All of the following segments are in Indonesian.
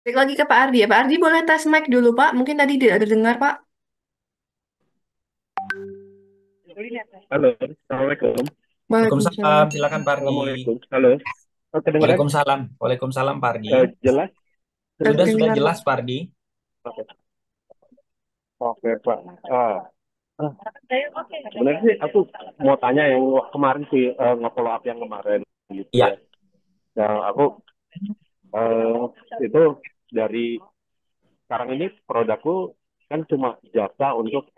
Balik lagi ke Pak Ardi ya. Pak Ardi boleh tes mic dulu, Pak. Mungkin tadi tidak ada dengar, Pak. Halo, Assalamualaikum. Waalaikumsalam. Waalaikumsalam, silakan Pardi. Assalamualaikum. Halo, kedengeran? Waalaikumsalam, Waalaikumsalam Pardi. Jelas? Tidak Sudah dengar, Pak. jelas Pardi. Oke, oke, Pak. Ah, sebenarnya sih aku mau tanya yang kemarin sih, nge-follow up yang kemarin gitu ya. Ya, Yang aku eh, itu dari sekarang ini produkku kan cuma jasa untuk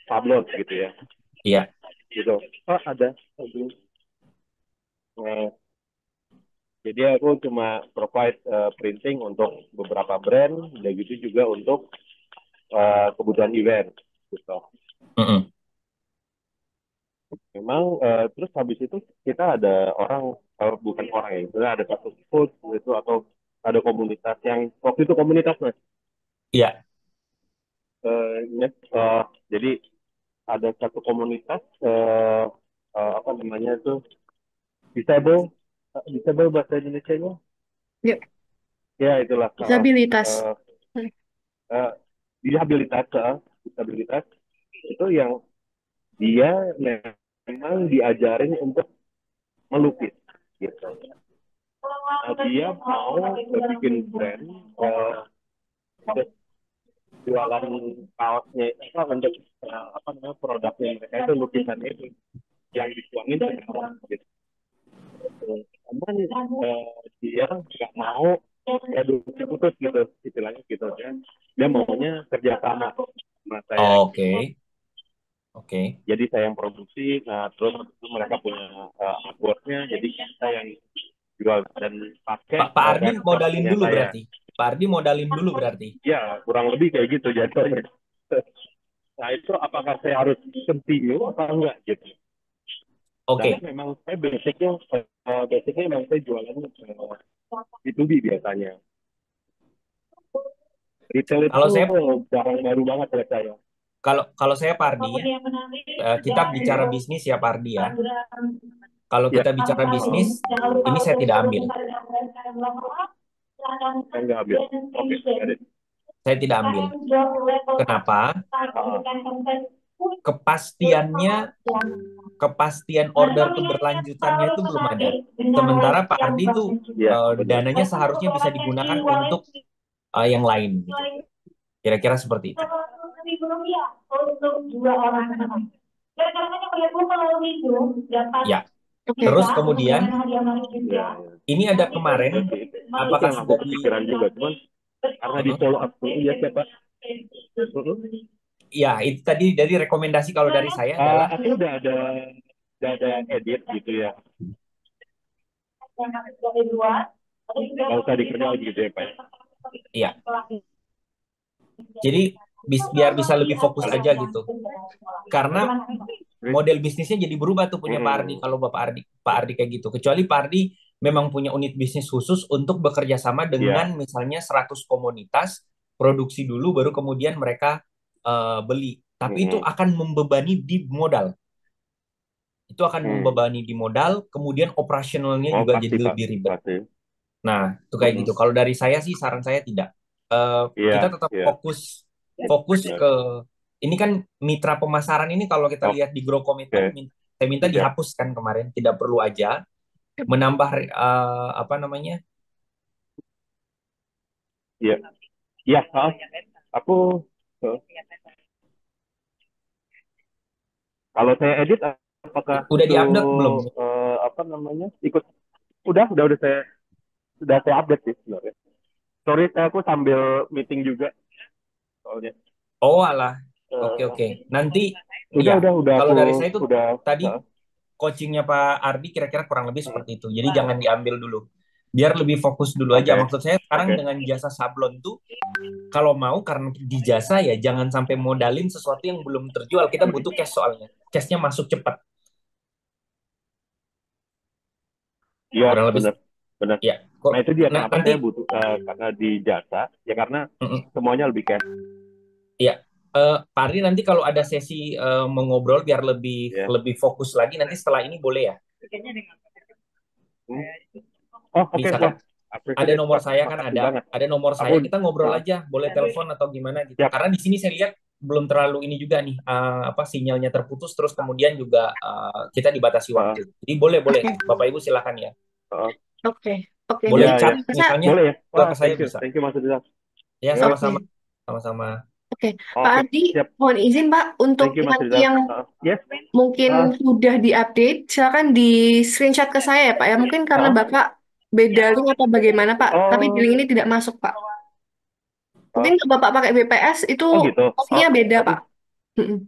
sablon gitu ya. iya. Gitu. Ada. Eh, jadi aku cuma provide printing untuk beberapa brand, dan gitu juga untuk kebutuhan event gitu. Mm-mm. Memang terus habis itu kita ada orang, bukan orang ya, sebenarnya ada satu food itu atau ada komunitas yang waktu itu komunitas mas. Iya. Ingat, jadi ada satu komunitas, apa namanya itu, disable, disable bahasa Indonesia-nya, Ya, ya itulah, disabilitas. uh, uh, disabilitas, disabilitas itu yang dia memang diajarin untuk melukis gitu. Dia mau bikin brand, terus jualan kaosnya itu untuk apa namanya, produknya mereka itu lukisannya itu yang dituangin ke kaos gitu. Cuman dia nggak mau produksi putus gitu istilahnya gitu kan. Dia maunya kerja sama saya. Oke. Oke. Jadi saya yang produksi, nah terus itu mereka punya artworknya, jadi saya yang jual dan pakai Pak Ardi modalin referensinya dulu saya. berarti. Pak Ardi modalin dulu berarti. Ya, kurang lebih kayak gitu jatuhnya. Nah, itu apakah saya harus continue apa enggak gitu. Sedangkan Oke. memang saya basicnya memang saya jualannya B2B biasanya. Retail Kalau itu saya barang baru banget buat saya. kalau kalau saya Pardi, kita bicara bisnis ya Pardi ya. Kalau Ya, kita bicara bisnis, ini saya tidak ambil. saya nggak ambil. Oke, got it. Saya tidak ambil. Kenapa? Kepastiannya, kepastian order keberlanjutannya itu belum ada. Sementara Pak Ardi itu Ya, benar. dananya seharusnya bisa digunakan untuk yang lain gitu. Kira-kira seperti itu. Ya, Oke. terus kemudian Ya, ini ada kemarin, itu apakah yang aku sudah di, kepikiran juga, cuman karena di Mm-mm. follow up ya siapa? Ya itu tadi dari rekomendasi kalau dari saya adalah, Aku udah ada edit gitu ya. Nggak usah dikerjain gitu ya Pak. ya, jadi biar bisa lebih fokus Halo. aja gitu. Karena model bisnisnya jadi berubah tuh punya Pak Ardi Hmm. kalau Pak Ardi kayak gitu. Kecuali Pak Ardi memang punya unit bisnis khusus untuk bekerja sama dengan Ya. misalnya 100 komunitas, produksi dulu baru kemudian mereka beli. Tapi itu Hmm. akan membebani di modal. Itu akan Hmm. membebani di modal, kemudian operasionalnya Oh juga jadi pasti Pak, lebih ribet. pasti. Nah, itu kayak Hmm. gitu. Kalau dari saya sih saran saya tidak. Eh, Iya, kita tetap iya. fokus fokus Benar. ke ini kan mitra pemasaran ini kalau kita lihat di Grow Komitmen Oke, saya minta ya, dihapuskan kemarin, tidak perlu aja menambah apa namanya? iya, iya. Aku eh, kalau saya edit, apakah Udah itu diupdate belum? apa namanya? Ikut? Udah saya update sih sebenarnya. Sorry, aku sambil meeting juga soalnya. Oh alah. Oke Eh, oke. Nanti udah, ya udah kalau aku dari saya itu udah. tadi eh, coachingnya Pak Ardi kira-kira kurang lebih hmm. seperti itu. Jadi jangan diambil dulu. Biar lebih fokus dulu aja. Oke, Maksud saya sekarang oke. dengan jasa sablon tuh kalau mau karena di jasa ya jangan sampai modalin sesuatu yang belum terjual. Kita butuh cash soalnya. Cashnya masuk cepat. Iya, Kurang lebih benar, benar. ya. Kok Nah itu dia nah, kenapa nanti saya butuh, karena di jasa ya, karena mm-mm, semuanya lebih cash ya. Pak Ardi nanti kalau ada sesi mengobrol biar lebih ya. lebih fokus lagi nanti setelah ini boleh ya? Hmm. Oh oke, Bisa wah, kan? Ada Appreciate nomor Pak, saya kan, makasih ada banget. ada nomor Aku saya, kita ngobrol uh, aja, boleh telepon atau gimana gitu. siap. Karena di sini saya lihat belum terlalu ini juga nih, apa sinyalnya terputus, terus kemudian juga kita dibatasi Uh, waktu. Jadi boleh boleh Oke, Bapak Ibu silakan ya. uh, oke, oke. Boleh ya Next, ya, chat rasa misalnya boleh ya. juga Wah, ke saya bisa. thank you Mas Rizal. Ya Ya, sama-sama, oke, sama-sama. oke. Pak oke, Ardi, siap. mohon izin Pak untuk Thank you Mas nanti Rizal. yang Yes. mungkin Uh, sudah diupdate, silakan di screenshot ke saya ya Pak ya. Mungkin karena uh, Bapak beda link atau bagaimana Pak, tapi di oh, link ini tidak masuk Pak. uh, Mungkin kalau Bapak pakai BPS itu oh gitu. Oh, opsinya beda aduh. Pak. Mm-mm.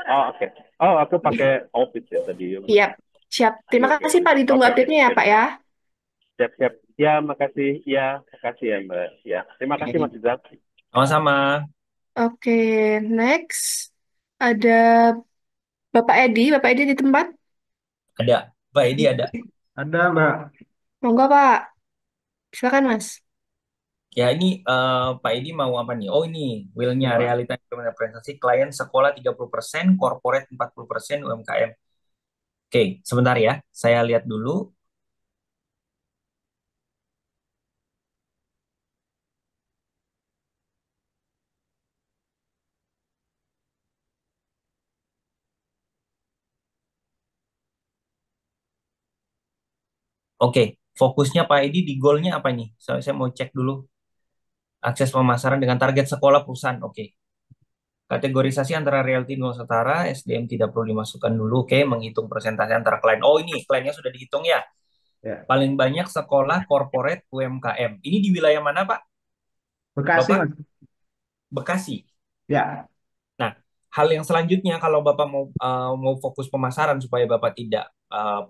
Oh, oke. Oh, aku pakai Office ya tadi. Siap, siap. Oke, Terima oke, kasih oke. Pak, ditunggu Oke, oke. update-nya ya Sip. Pak ya. Siap, siap. Ya, makasih. Ya, makasih ya, Mbak. Ya, terima kasih Oke. Mas Rizal. Sama-sama. Oke, next ada Bapak Edi di tempat. Ada. Pak Edi ada. Ada, Mbak. Monggo Pak, silakan Mas. Ya ini Pak Edi mau apa nih? Oh ini will-nya Ya, realita implementasi presentasi klien sekolah 30%, corporate 40%, UMKM. Oke, sebentar ya. Saya lihat dulu. Oke, fokusnya Pak Edi di goalnya apa nih? Saya mau cek dulu. Akses pemasaran dengan target sekolah perusahaan. Oke. Kategorisasi antara realty nol setara, SDM tidak perlu dimasukkan dulu. Oke, menghitung persentase antara klien. Oh ini, kliennya sudah dihitung ya. ya. Paling banyak sekolah, corporate, UMKM. Ini di wilayah mana Pak? Bekasi, Bapak? Mas. Bekasi. Ya, Nah, hal yang selanjutnya kalau Bapak mau fokus pemasaran supaya Bapak tidak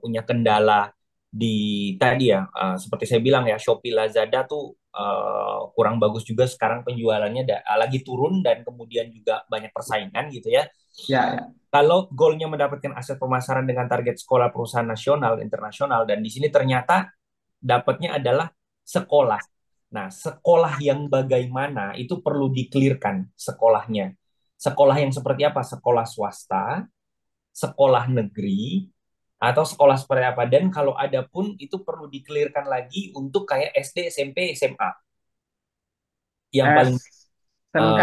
punya kendala di tadi ya, seperti saya bilang ya, Shopee, Lazada tuh kurang bagus juga sekarang penjualannya lagi turun dan kemudian juga banyak persaingan gitu ya. ya, ya. Kalau goalnya mendapatkan aset pemasaran dengan target sekolah perusahaan nasional, internasional, dan di sini ternyata dapatnya adalah sekolah. Nah, sekolah yang bagaimana itu perlu dikelirkan sekolahnya. Sekolah yang seperti apa? Sekolah swasta, sekolah negeri, atau sekolah seperti apa. Dan kalau ada pun itu perlu dikelirkan lagi untuk kayak SD, SMP, SMA. Yang paling eh, SMK.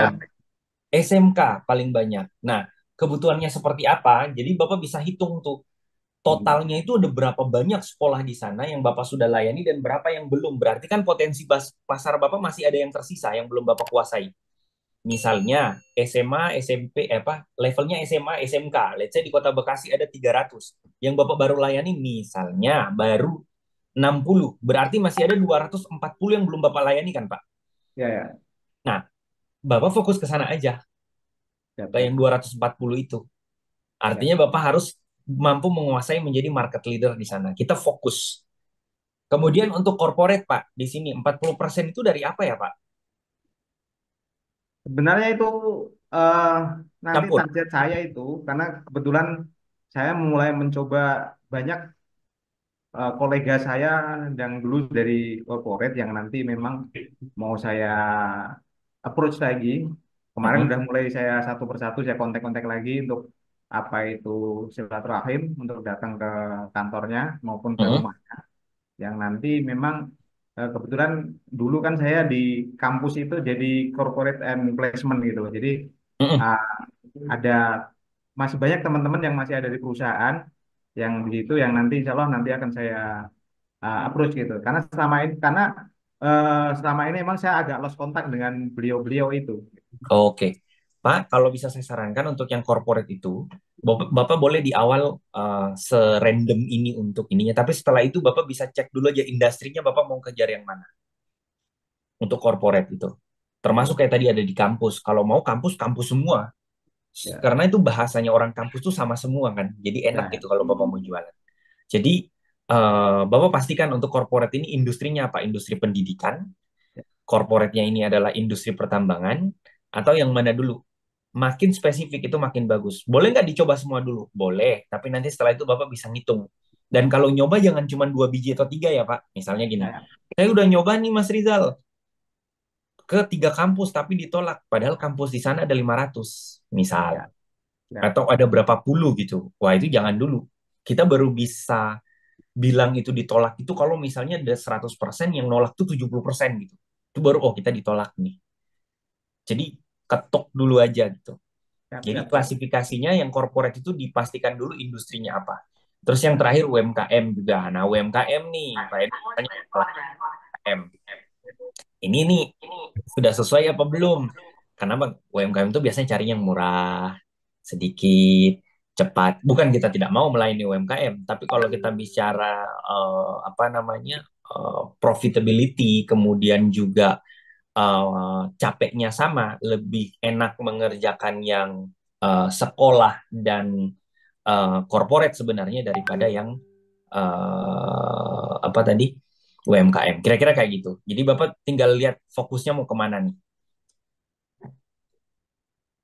SMK paling banyak. Nah, kebutuhannya seperti apa? Jadi Bapak bisa hitung tuh totalnya itu ada berapa banyak sekolah di sana yang Bapak sudah layani dan berapa yang belum. Berarti kan potensi pasar Bapak masih ada yang tersisa yang belum Bapak kuasai. Misalnya SMA, SMP, apa levelnya SMA, SMK. Let's say di Kota Bekasi ada 300. Yang Bapak baru layani misalnya baru 60. Berarti masih ada 240 yang belum Bapak layani kan, Pak? Ya, ya. Nah, Bapak fokus ke sana aja, Siap, ke siap. yang 240 itu. Siap. Artinya Bapak harus mampu menguasai menjadi market leader di sana. Kita fokus. Kemudian untuk corporate, Pak, di sini 40% itu dari apa ya, Pak? Sebenarnya itu eh, nanti Campur. target saya itu, karena kebetulan saya mulai mencoba banyak kolega saya yang dulu dari corporate yang nanti memang mau saya approach lagi. Kemarin Mm-mm. udah mulai saya satu persatu saya kontak-kontak lagi untuk apa itu silaturahim untuk datang ke kantornya maupun ke Mm-mm. rumah yang nanti memang kebetulan dulu kan saya di kampus itu jadi corporate and placement gitu loh. Jadi Mm-mm. uh, ada masih banyak teman-teman yang masih ada di perusahaan yang di situ yang nanti insya Allah nanti akan saya approach gitu. Karena selama ini emang saya agak lost kontak dengan beliau-beliau itu. Oke. Pak, kalau bisa saya sarankan untuk yang corporate itu, Bapak boleh di awal serandom ini untuk ininya, tapi setelah itu Bapak bisa cek dulu aja industrinya Bapak mau kejar yang mana untuk corporate itu. Termasuk kayak tadi ada di kampus. Kalau mau kampus, kampus semua. Ya, Karena itu bahasanya orang kampus tuh sama semua kan. Jadi enak ya, gitu kalau Bapak mau jualan. Jadi Bapak pastikan untuk corporate ini industrinya apa? Industri pendidikan, ya, corporate-nya ini adalah industri pertambangan, atau yang mana dulu? Makin spesifik itu makin bagus. Boleh nggak dicoba semua dulu? Boleh, tapi nanti setelah itu Bapak bisa ngitung. Dan kalau nyoba jangan cuma 2 biji atau 3 ya Pak. Misalnya gini, ya, saya udah nyoba nih Mas Rizal ke 3 kampus tapi ditolak. Padahal kampus di sana ada 500 misal. ya, ya, Atau ada berapa puluh gitu. Wah itu jangan dulu. Kita baru bisa bilang itu ditolak itu kalau misalnya ada 100% yang nolak tuh 70% gitu. Itu baru oh kita ditolak nih. Jadi ketok dulu aja gitu. Siap, Jadi siap, siap. klasifikasinya yang corporate itu dipastikan dulu industrinya apa. Terus yang terakhir UMKM juga. Nah, UMKM nih, Pak Edi tanya masalah UMKM. Ini nih sudah sesuai apa belum? Karena Bang, UMKM itu biasanya cari yang murah, sedikit, cepat. Bukan kita tidak mau melayani UMKM, tapi kalau kita bicara apa namanya profitability, kemudian juga capeknya sama, lebih enak mengerjakan yang sekolah dan corporate sebenarnya daripada yang apa tadi UMKM. Kira-kira kayak gitu. Jadi Bapak tinggal lihat fokusnya mau kemana nih.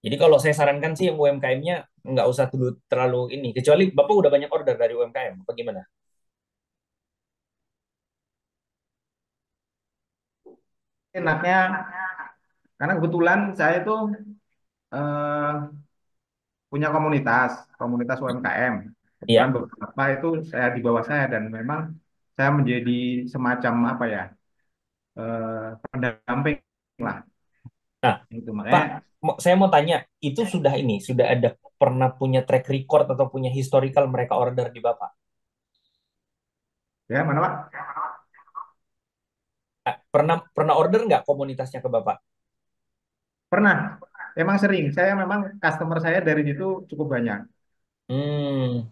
Jadi kalau saya sarankan sih yang UMKM-nya nggak usah dulu terlalu ini. Kecuali Bapak udah banyak order dari UMKM. Apa gimana? Enaknya karena kebetulan saya itu eh, punya komunitas UMKM. Kebetulan Iya. beberapa itu saya di bawah saya dan memang saya menjadi semacam apa ya, pendamping lah. Nah, Itu Pak, makanya saya mau tanya, itu sudah ini, sudah ada pernah punya track record atau punya historical mereka order di Bapak? ya mana Pak? Pernah pernah order nggak komunitasnya ke Bapak? Pernah. Emang sering. Saya memang customer saya dari situ cukup banyak. Hmm.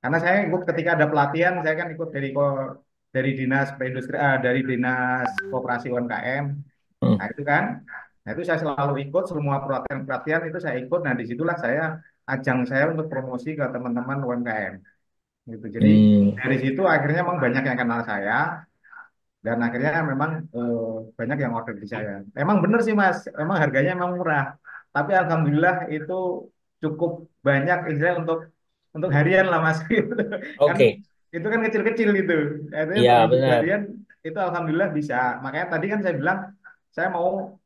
Karena saya ikut ketika ada pelatihan, saya kan ikut dari dinas perindustrian, dari dinas koperasi UMKM. Hmm. Nah itu kan, nah itu saya selalu ikut semua pelatihan-pelatihan itu saya ikut. Nah disitulah saya ajang saya untuk promosi ke teman-teman UMKM. Gitu. Jadi Hmm. dari situ akhirnya memang banyak yang kenal saya dan akhirnya memang banyak yang order di saya. Emang bener sih Mas, emang harganya memang murah. Tapi alhamdulillah itu cukup banyak istilah untuk harian lah Mas. Gitu. Kan Oke. itu kan kecil-kecil gitu. Itu Iya, untuk hidup benar. harian itu alhamdulillah bisa. Makanya tadi kan saya bilang saya mau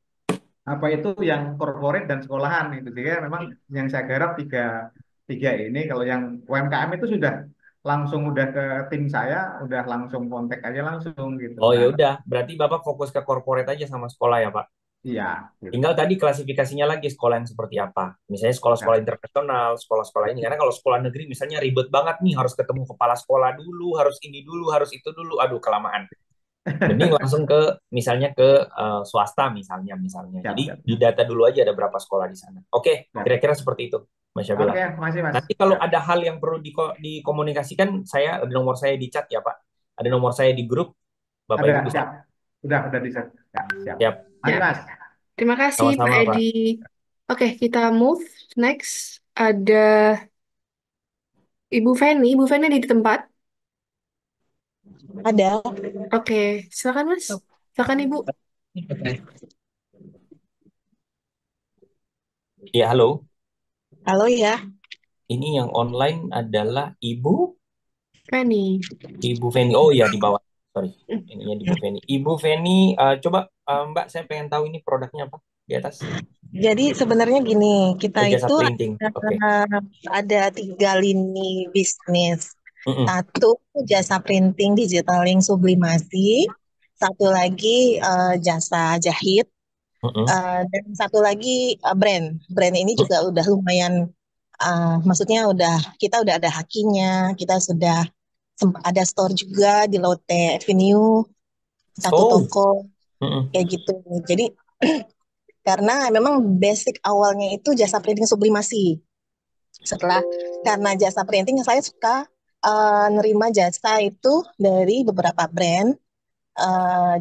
apa itu yang corporate dan sekolahan itu sehingga memang yang saya garap tiga tiga ini kalau yang UMKM itu sudah langsung udah ke tim saya udah langsung kontak aja langsung gitu Oh ya nah udah, berarti Bapak fokus ke corporate aja sama sekolah ya, Pak. iya gitu. Tinggal tadi klasifikasinya lagi sekolah yang seperti apa. Misalnya sekolah-sekolah Ya. internasional, sekolah-sekolah ini. Karena kalau sekolah negeri misalnya ribet banget nih, harus ketemu kepala sekolah dulu, harus ini dulu, harus itu dulu. Aduh, kelamaan. Mending langsung ke misalnya ke swasta misalnya. Siap, Jadi siap, di data dulu aja ada berapa sekolah di sana. Oke, siap. kira-kira seperti itu, Mas Syabila. Oke masih mas Nanti kalau siap. ada hal yang perlu dikomunikasikan, saya ada nomor saya di chat ya, Pak. Ada nomor saya di grup, Bapak Ada Ibu bisa. siap udah di set siap siap Siap. masih Ya, mas. terima kasih Pak Sama-sama, Edi. Pak. Oke, kita move next. Ada Ibu Feni. Ibu Feni ada di tempat. Ada. Oke, silakan Mas. Silakan Ibu. Ya, halo. Halo ya. Ini yang online adalah Feni. Ibu Feni. Oh ya, di bawah. Sorry. Ininya di Ibu Feni. Ibu Feni, coba Mbak, saya pengen tahu ini produknya apa di atas. Jadi sebenarnya gini, kita Oh, jasa itu printing. Oke. ada 3 lini bisnis. Mm-mm. Satu jasa printing digital link sublimasi, satu lagi jasa jahit, Mm-mm. dan satu lagi brand. Brand ini juga udah lumayan, maksudnya kita udah ada hakinya, kita sudah ada store juga di Lotte Avenue, satu Oh. toko Mm-mm. kayak gitu. Jadi karena memang basic awalnya itu jasa printing sublimasi. Setelah karena jasa printing saya suka nerima jasa itu dari beberapa brand.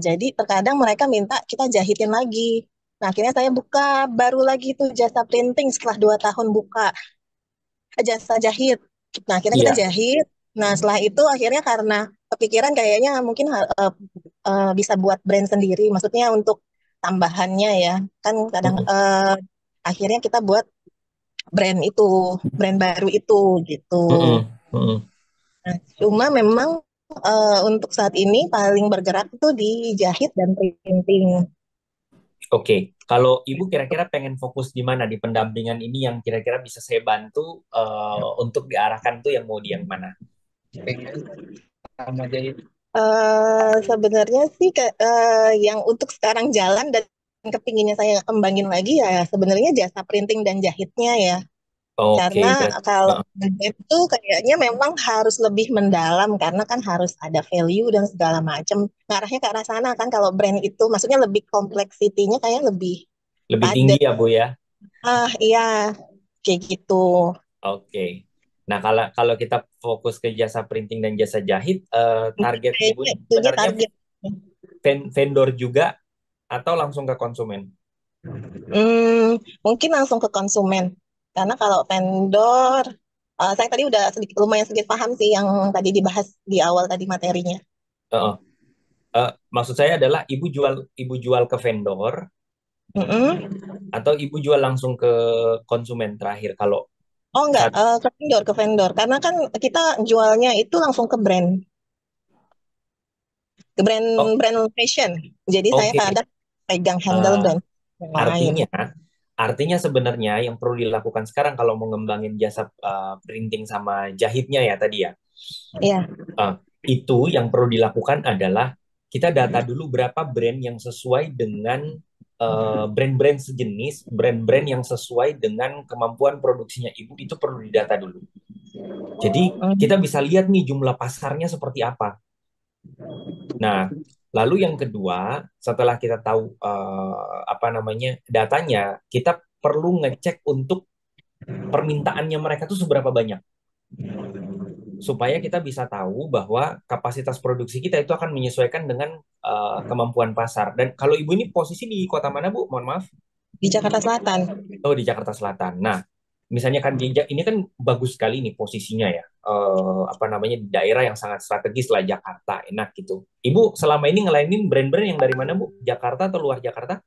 Jadi terkadang mereka minta kita jahitin lagi. Nah akhirnya saya buka baru lagi itu jasa printing setelah 2 tahun buka jasa jahit. Nah akhirnya kita Iya. jahit. Nah setelah itu akhirnya karena kepikiran kayaknya mungkin bisa buat brand sendiri. Maksudnya untuk tambahannya ya kan kadang Mm-mm. akhirnya kita buat brand itu, brand baru itu gitu. Mm-mm. Mm-mm. Nah, cuma memang untuk saat ini paling bergerak itu di jahit dan printing. Oke. Kalau Ibu kira-kira pengen fokus di mana di pendampingan ini yang kira-kira bisa saya bantu untuk diarahkan tuh yang mau di yang mana? pengen sama jahit? Sebenarnya sih yang untuk sekarang jalan dan kepinginnya saya kembangin lagi ya sebenarnya jasa printing dan jahitnya ya. Oke, Karena berarti kalau itu kayaknya memang harus lebih mendalam karena kan harus ada value dan segala macam. Ngarahnya ke arah sana kan kalau brand itu maksudnya lebih kompleksitinya kayak lebih lebih tinggi padat. ya Bu ya. Iya, kayak gitu. Oke. Nah, kalau kalau kita fokus ke jasa printing dan jasa jahit, target Ibu Kayaknya ini itu dia sebenarnya target. vendor juga atau langsung ke konsumen? Mungkin langsung ke konsumen. Karena kalau vendor, saya tadi udah lumayan sedikit paham sih yang tadi dibahas di awal tadi materinya. Heeh. Maksud saya adalah ibu jual ke vendor Mm-mm. atau ibu jual langsung ke konsumen terakhir kalau Oh enggak, saat ke vendor. Karena kan kita jualnya itu langsung ke brand, oh brand fashion. Jadi saya oke. kadang pegang handle Eh, brand yang lain. artinya artinya sebenarnya yang perlu dilakukan sekarang kalau mengembangin jasa printing sama jahitnya ya tadi ya. Iya, eh, itu yang perlu dilakukan adalah kita data dulu berapa brand yang sesuai dengan brand-brand sejenis, brand-brand yang sesuai dengan kemampuan produksinya ibu itu perlu didata dulu. Jadi kita bisa lihat nih jumlah pasarnya seperti apa. Nah, lalu yang kedua, setelah kita tahu apa namanya datanya, kita perlu ngecek untuk permintaannya mereka tuh seberapa banyak supaya kita bisa tahu bahwa kapasitas produksi kita itu akan menyesuaikan dengan kemampuan pasar. Dan kalau ibu ini posisi di kota mana Bu? Mohon maaf. di Jakarta Selatan. Oh di Jakarta Selatan. Nah, misalnya kan ini kan bagus sekali nih posisinya ya. Apa namanya di daerah yang sangat strategis lah Jakarta, enak gitu. Ibu selama ini ngelainin brand-brand yang dari mana Bu? Jakarta atau luar Jakarta?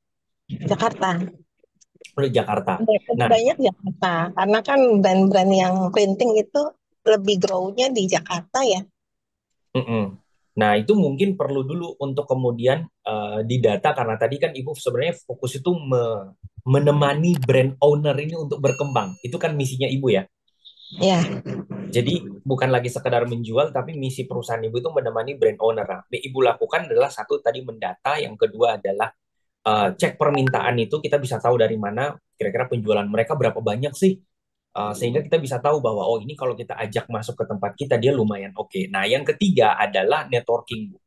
Jakarta. Luar Jakarta. Lebih Nah, banyak Jakarta. Karena kan brand-brand yang printing itu lebih grow-nya di Jakarta ya. mm-mm. Nah, itu mungkin perlu dulu untuk kemudian didata karena tadi kan Ibu sebenarnya fokus itu menemani brand owner ini untuk berkembang. Itu kan misinya Ibu ya. Ya, Jadi bukan lagi sekedar menjual, tapi misi perusahaan Ibu itu menemani brand owner. Nah, yang Ibu lakukan adalah satu tadi mendata, yang kedua adalah cek permintaan itu kita bisa tahu dari mana kira-kira penjualan mereka berapa banyak sih. Sehingga kita bisa tahu bahwa oh ini kalau kita ajak masuk ke tempat kita dia lumayan oke. Nah, yang ketiga adalah networking, Bu.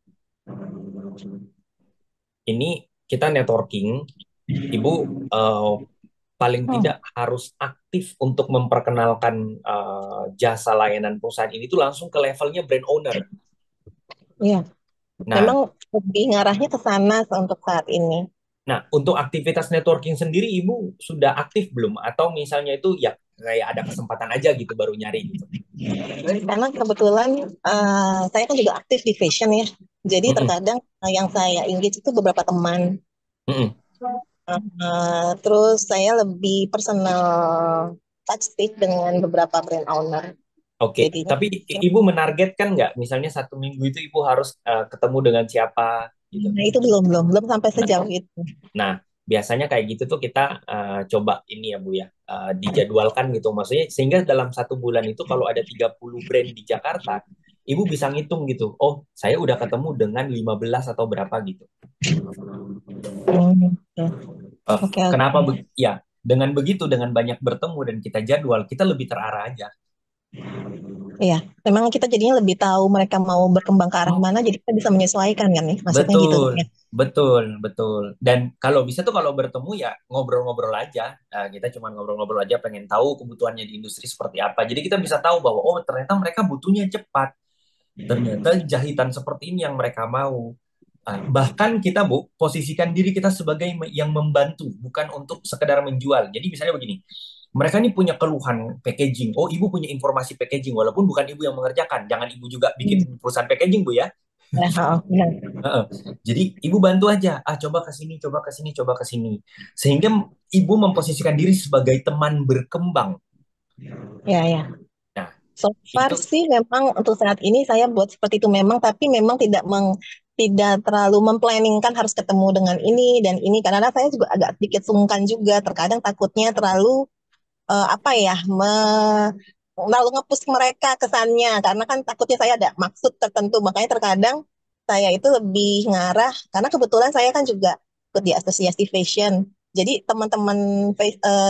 Ini kita networking, Ibu paling tidak harus aktif untuk memperkenalkan jasa layanan perusahaan ini tuh langsung ke levelnya brand owner. ya. Nah, Memang lebih ngarahnya ke sana untuk saat ini. nah untuk aktivitas networking sendiri Ibu sudah aktif belum? Atau misalnya itu ya kayak ada kesempatan aja gitu baru nyari gitu. Karena kebetulan saya kan juga aktif di fashion ya. Jadi Mm-mm, terkadang yang saya engage itu beberapa teman. mm-mm. Terus saya lebih personal touch base dengan beberapa brand owner. Oke, Jadinya tapi Ibu menargetkan nggak? Misalnya satu minggu itu Ibu harus ketemu dengan siapa gitu. nah, itu belum sampai Nah, sejauh itu. nah, biasanya kayak gitu tuh kita coba ini ya Bu ya, dijadwalkan gitu. Maksudnya sehingga dalam satu bulan itu kalau ada 30 brand di Jakarta, Ibu bisa ngitung gitu. Oh, saya udah ketemu dengan 15 atau berapa gitu. Hmm, Eh, Oke, kenapa? oke. Ya, dengan begitu, dengan banyak bertemu dan kita jadwal, kita lebih terarah aja. Iya, memang kita jadinya lebih tahu mereka mau berkembang ke arah mana, jadi kita bisa menyesuaikan kan nih, maksudnya gitu. Betul, Ya. betul, betul. Dan kalau bisa tuh kalau bertemu ya ngobrol-ngobrol aja. Kita cuma ngobrol-ngobrol aja, pengen tahu kebutuhannya di industri seperti apa. Jadi kita bisa tahu bahwa oh ternyata mereka butuhnya cepat. Ternyata jahitan seperti ini yang mereka mau. Bahkan kita Bu, posisikan diri kita sebagai yang membantu, bukan untuk sekedar menjual. Jadi misalnya begini, mereka ini punya keluhan packaging. Oh, ibu punya informasi packaging, walaupun bukan ibu yang mengerjakan. Jangan ibu juga bikin perusahaan packaging, Bu ya. Ya, benar. Heeh. Jadi ibu bantu aja, coba ke sini, coba ke sini, coba ke sini. Sehingga ibu memposisikan diri sebagai teman berkembang. Ya, ya. Nah, So far itu sih memang untuk saat ini saya buat seperti itu memang, tapi memang tidak terlalu memplanningkan harus ketemu dengan ini dan ini karena saya juga agak sedikit sungkan juga terkadang takutnya terlalu apa ya terlalu nge-push mereka kesannya karena kan takutnya saya ada maksud tertentu, makanya terkadang saya itu lebih ngarah karena kebetulan saya kan juga ikut di asosiasi fashion, jadi teman-teman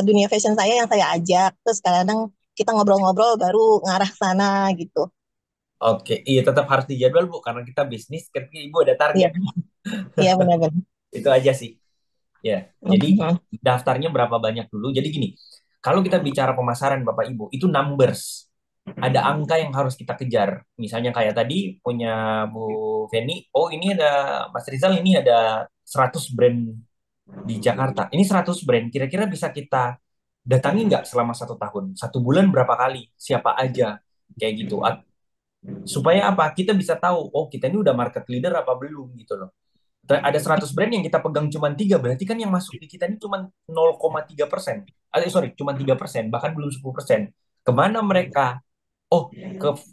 dunia fashion saya yang saya ajak, terus kadang kita ngobrol-ngobrol baru ngarah ke sana gitu. Oke, iya tetap harus dijadwal Bu, karena kita bisnis, ketika Ibu ada Iya, target. iya benar-benar. Itu aja sih. Ya, jadi Mhm. daftarnya berapa banyak dulu. Jadi gini, kalau kita bicara pemasaran Bapak Ibu, itu numbers. Ada angka yang harus kita kejar. Misalnya kayak tadi punya Bu Feni, oh ini ada Mas Rizal, ini ada 100 brand di Jakarta. Ini 100 brand, kira-kira bisa kita datangi nggak selama 1 tahun? 1 bulan berapa kali? Siapa aja? Kayak gitu. Supaya apa? Kita bisa tahu, oh kita ini udah market leader apa belum gitu loh. Ada 100 brand yang kita pegang cuma 3, berarti kan yang masuk di kita ini cuma 0,3%. Sorry, cuma 3%, bahkan belum 10%. Kemana mereka? Oh,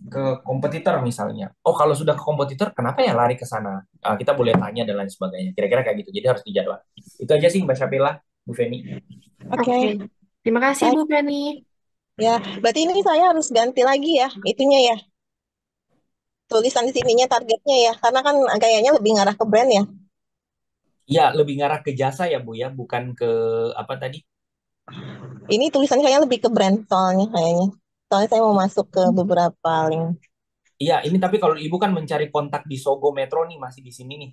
ke kompetitor misalnya. Oh, kalau sudah ke kompetitor, kenapa ya lari ke sana? Kita boleh tanya dan lain sebagainya. Kira-kira kayak gitu. Jadi harus dijadwal. Itu aja sih Mbak Syapila, Bu Feni. Oke, Oke. Terima kasih baik Bu Feni. ya. Berarti ini saya harus ganti lagi ya, itunya ya, tulisan di sininya targetnya ya, karena kan kayaknya lebih ngarah ke brand ya. Ya, lebih ngarah ke jasa ya Bu ya, bukan ke apa tadi? Ini tulisannya kayaknya lebih ke brand soalnya kayaknya. Soalnya saya mau masuk ke beberapa link. Iya, ini tapi kalau Ibu kan mencari kontak di Sogo Metro nih, masih di sini nih.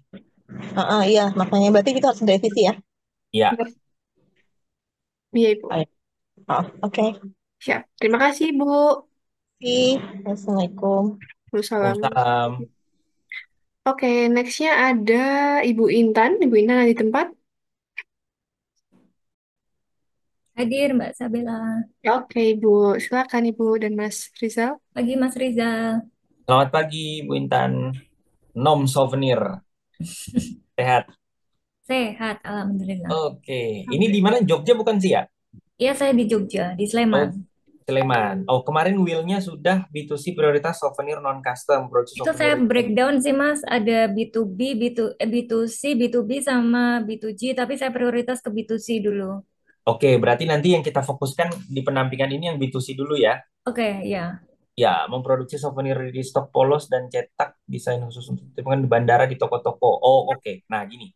Iya, makanya berarti kita harus direvisi ya. Iya, Iya Ibu. Baik. Oke. Siap. Terima kasih Bu. Assalamualaikum. Waalaikumsalam. Waalaikumsalam. Oke, nextnya ada Ibu Intan. Ibu Intan ada di tempat. Hadir Mbak Sabela. Oke, Ibu. Silakan Ibu dan Mas Rizal. Pagi Mas Rizal. Selamat pagi, Bu Intan. Nom souvenir. Sehat. Sehat, Alhamdulillah. Oke. Ini di mana? Jogja bukan sih ya? Iya, saya di Jogja, di Oh, Sleman. Sleman. Oh, kemarin Will-nya sudah B2C prioritas souvenir non-custom. Produksi Itu souvenir saya itu. breakdown sih Mas, ada B2B, B2C, B2B sama B2G, tapi saya prioritas ke B2C dulu. Oke, berarti nanti yang kita fokuskan di penampingan ini yang B2C dulu ya. Oke, ya. Ya, memproduksi souvenir di stok polos dan cetak desain khusus untuk titipan di bandara di toko-toko. Oh, oke. Nah, gini.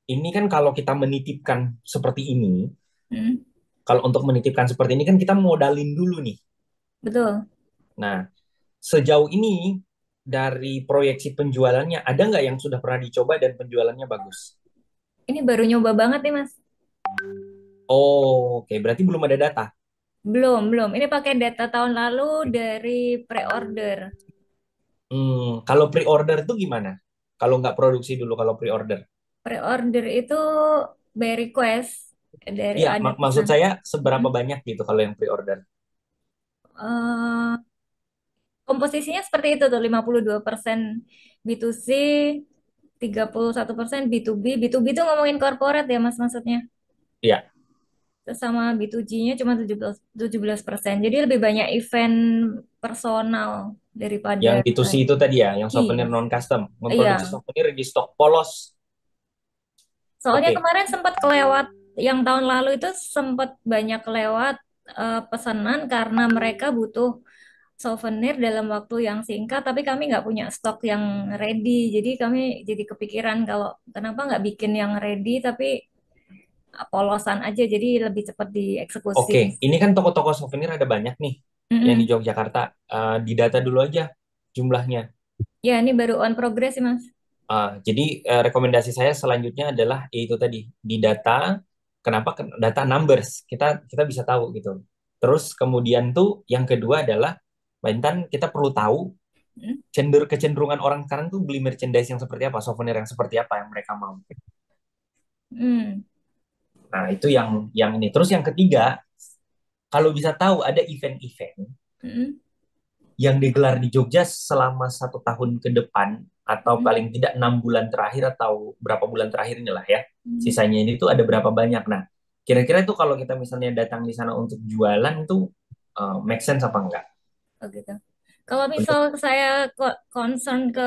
Ini kan kalau kita menitipkan seperti ini, Hmm, kalau untuk menitipkan seperti ini kan kita modalin dulu nih. betul. Nah, sejauh ini dari proyeksi penjualannya ada nggak yang sudah pernah dicoba dan penjualannya bagus? Ini baru nyoba banget nih Mas. Oh, oke. Berarti belum ada data. Belum, belum. Ini pakai data tahun lalu dari pre-order. Kalau pre-order itu gimana? Kalau nggak produksi dulu, kalau pre-order. Pre-order itu by request dari Iya, ada maksud pesan. saya seberapa Hmm. banyak gitu kalau yang pre-order? Eh, Komposisinya seperti itu tuh, 52% B2C, 31% B2B. B2B itu ngomongin corporate ya Mas maksudnya. Iya, Terus sama B2G-nya cuma 17%. Jadi lebih banyak event personal daripada yang B2C itu tadi ya, yang iya. souvenir non-custom. Memproduksi Iya. souvenir di stok polos. Soalnya Oke, kemarin sempat kelewat yang tahun lalu itu sempat banyak kelewat pesanan karena mereka butuh souvenir dalam waktu yang singkat, tapi kami nggak punya stok yang ready. Jadi kami jadi kepikiran kalau kenapa nggak bikin yang ready, tapi polosan aja, jadi lebih cepat dieksekusi. oke. Ini kan toko-toko souvenir ada banyak nih yang di Mm-mm. Yogyakarta. Didata dulu aja jumlahnya. Ya, ini baru on progress sih, Mas. Jadi rekomendasi saya selanjutnya adalah yaitu tadi di data. Kenapa data numbers? Kita kita bisa tahu gitu. Terus kemudian tuh yang kedua adalah Mbak Intan, kita perlu tahu Mm. kecenderungan orang sekarang tuh beli merchandise yang seperti apa, souvenir yang seperti apa yang mereka mau. Hmm. Nah, itu yang ini. Terus yang ketiga, kalau bisa tahu ada event-event Mm-mm. yang digelar di Jogja selama 1 tahun ke depan atau Mm-mm. paling tidak 6 bulan terakhir atau berapa bulan terakhir inilah ya. Mm. Sisanya ini tuh ada berapa banyak. Nah, kira-kira itu kalau kita misalnya datang di sana untuk jualan tuh make sense apa enggak? Oh gitu. Kalau Untuk misal saya concern ke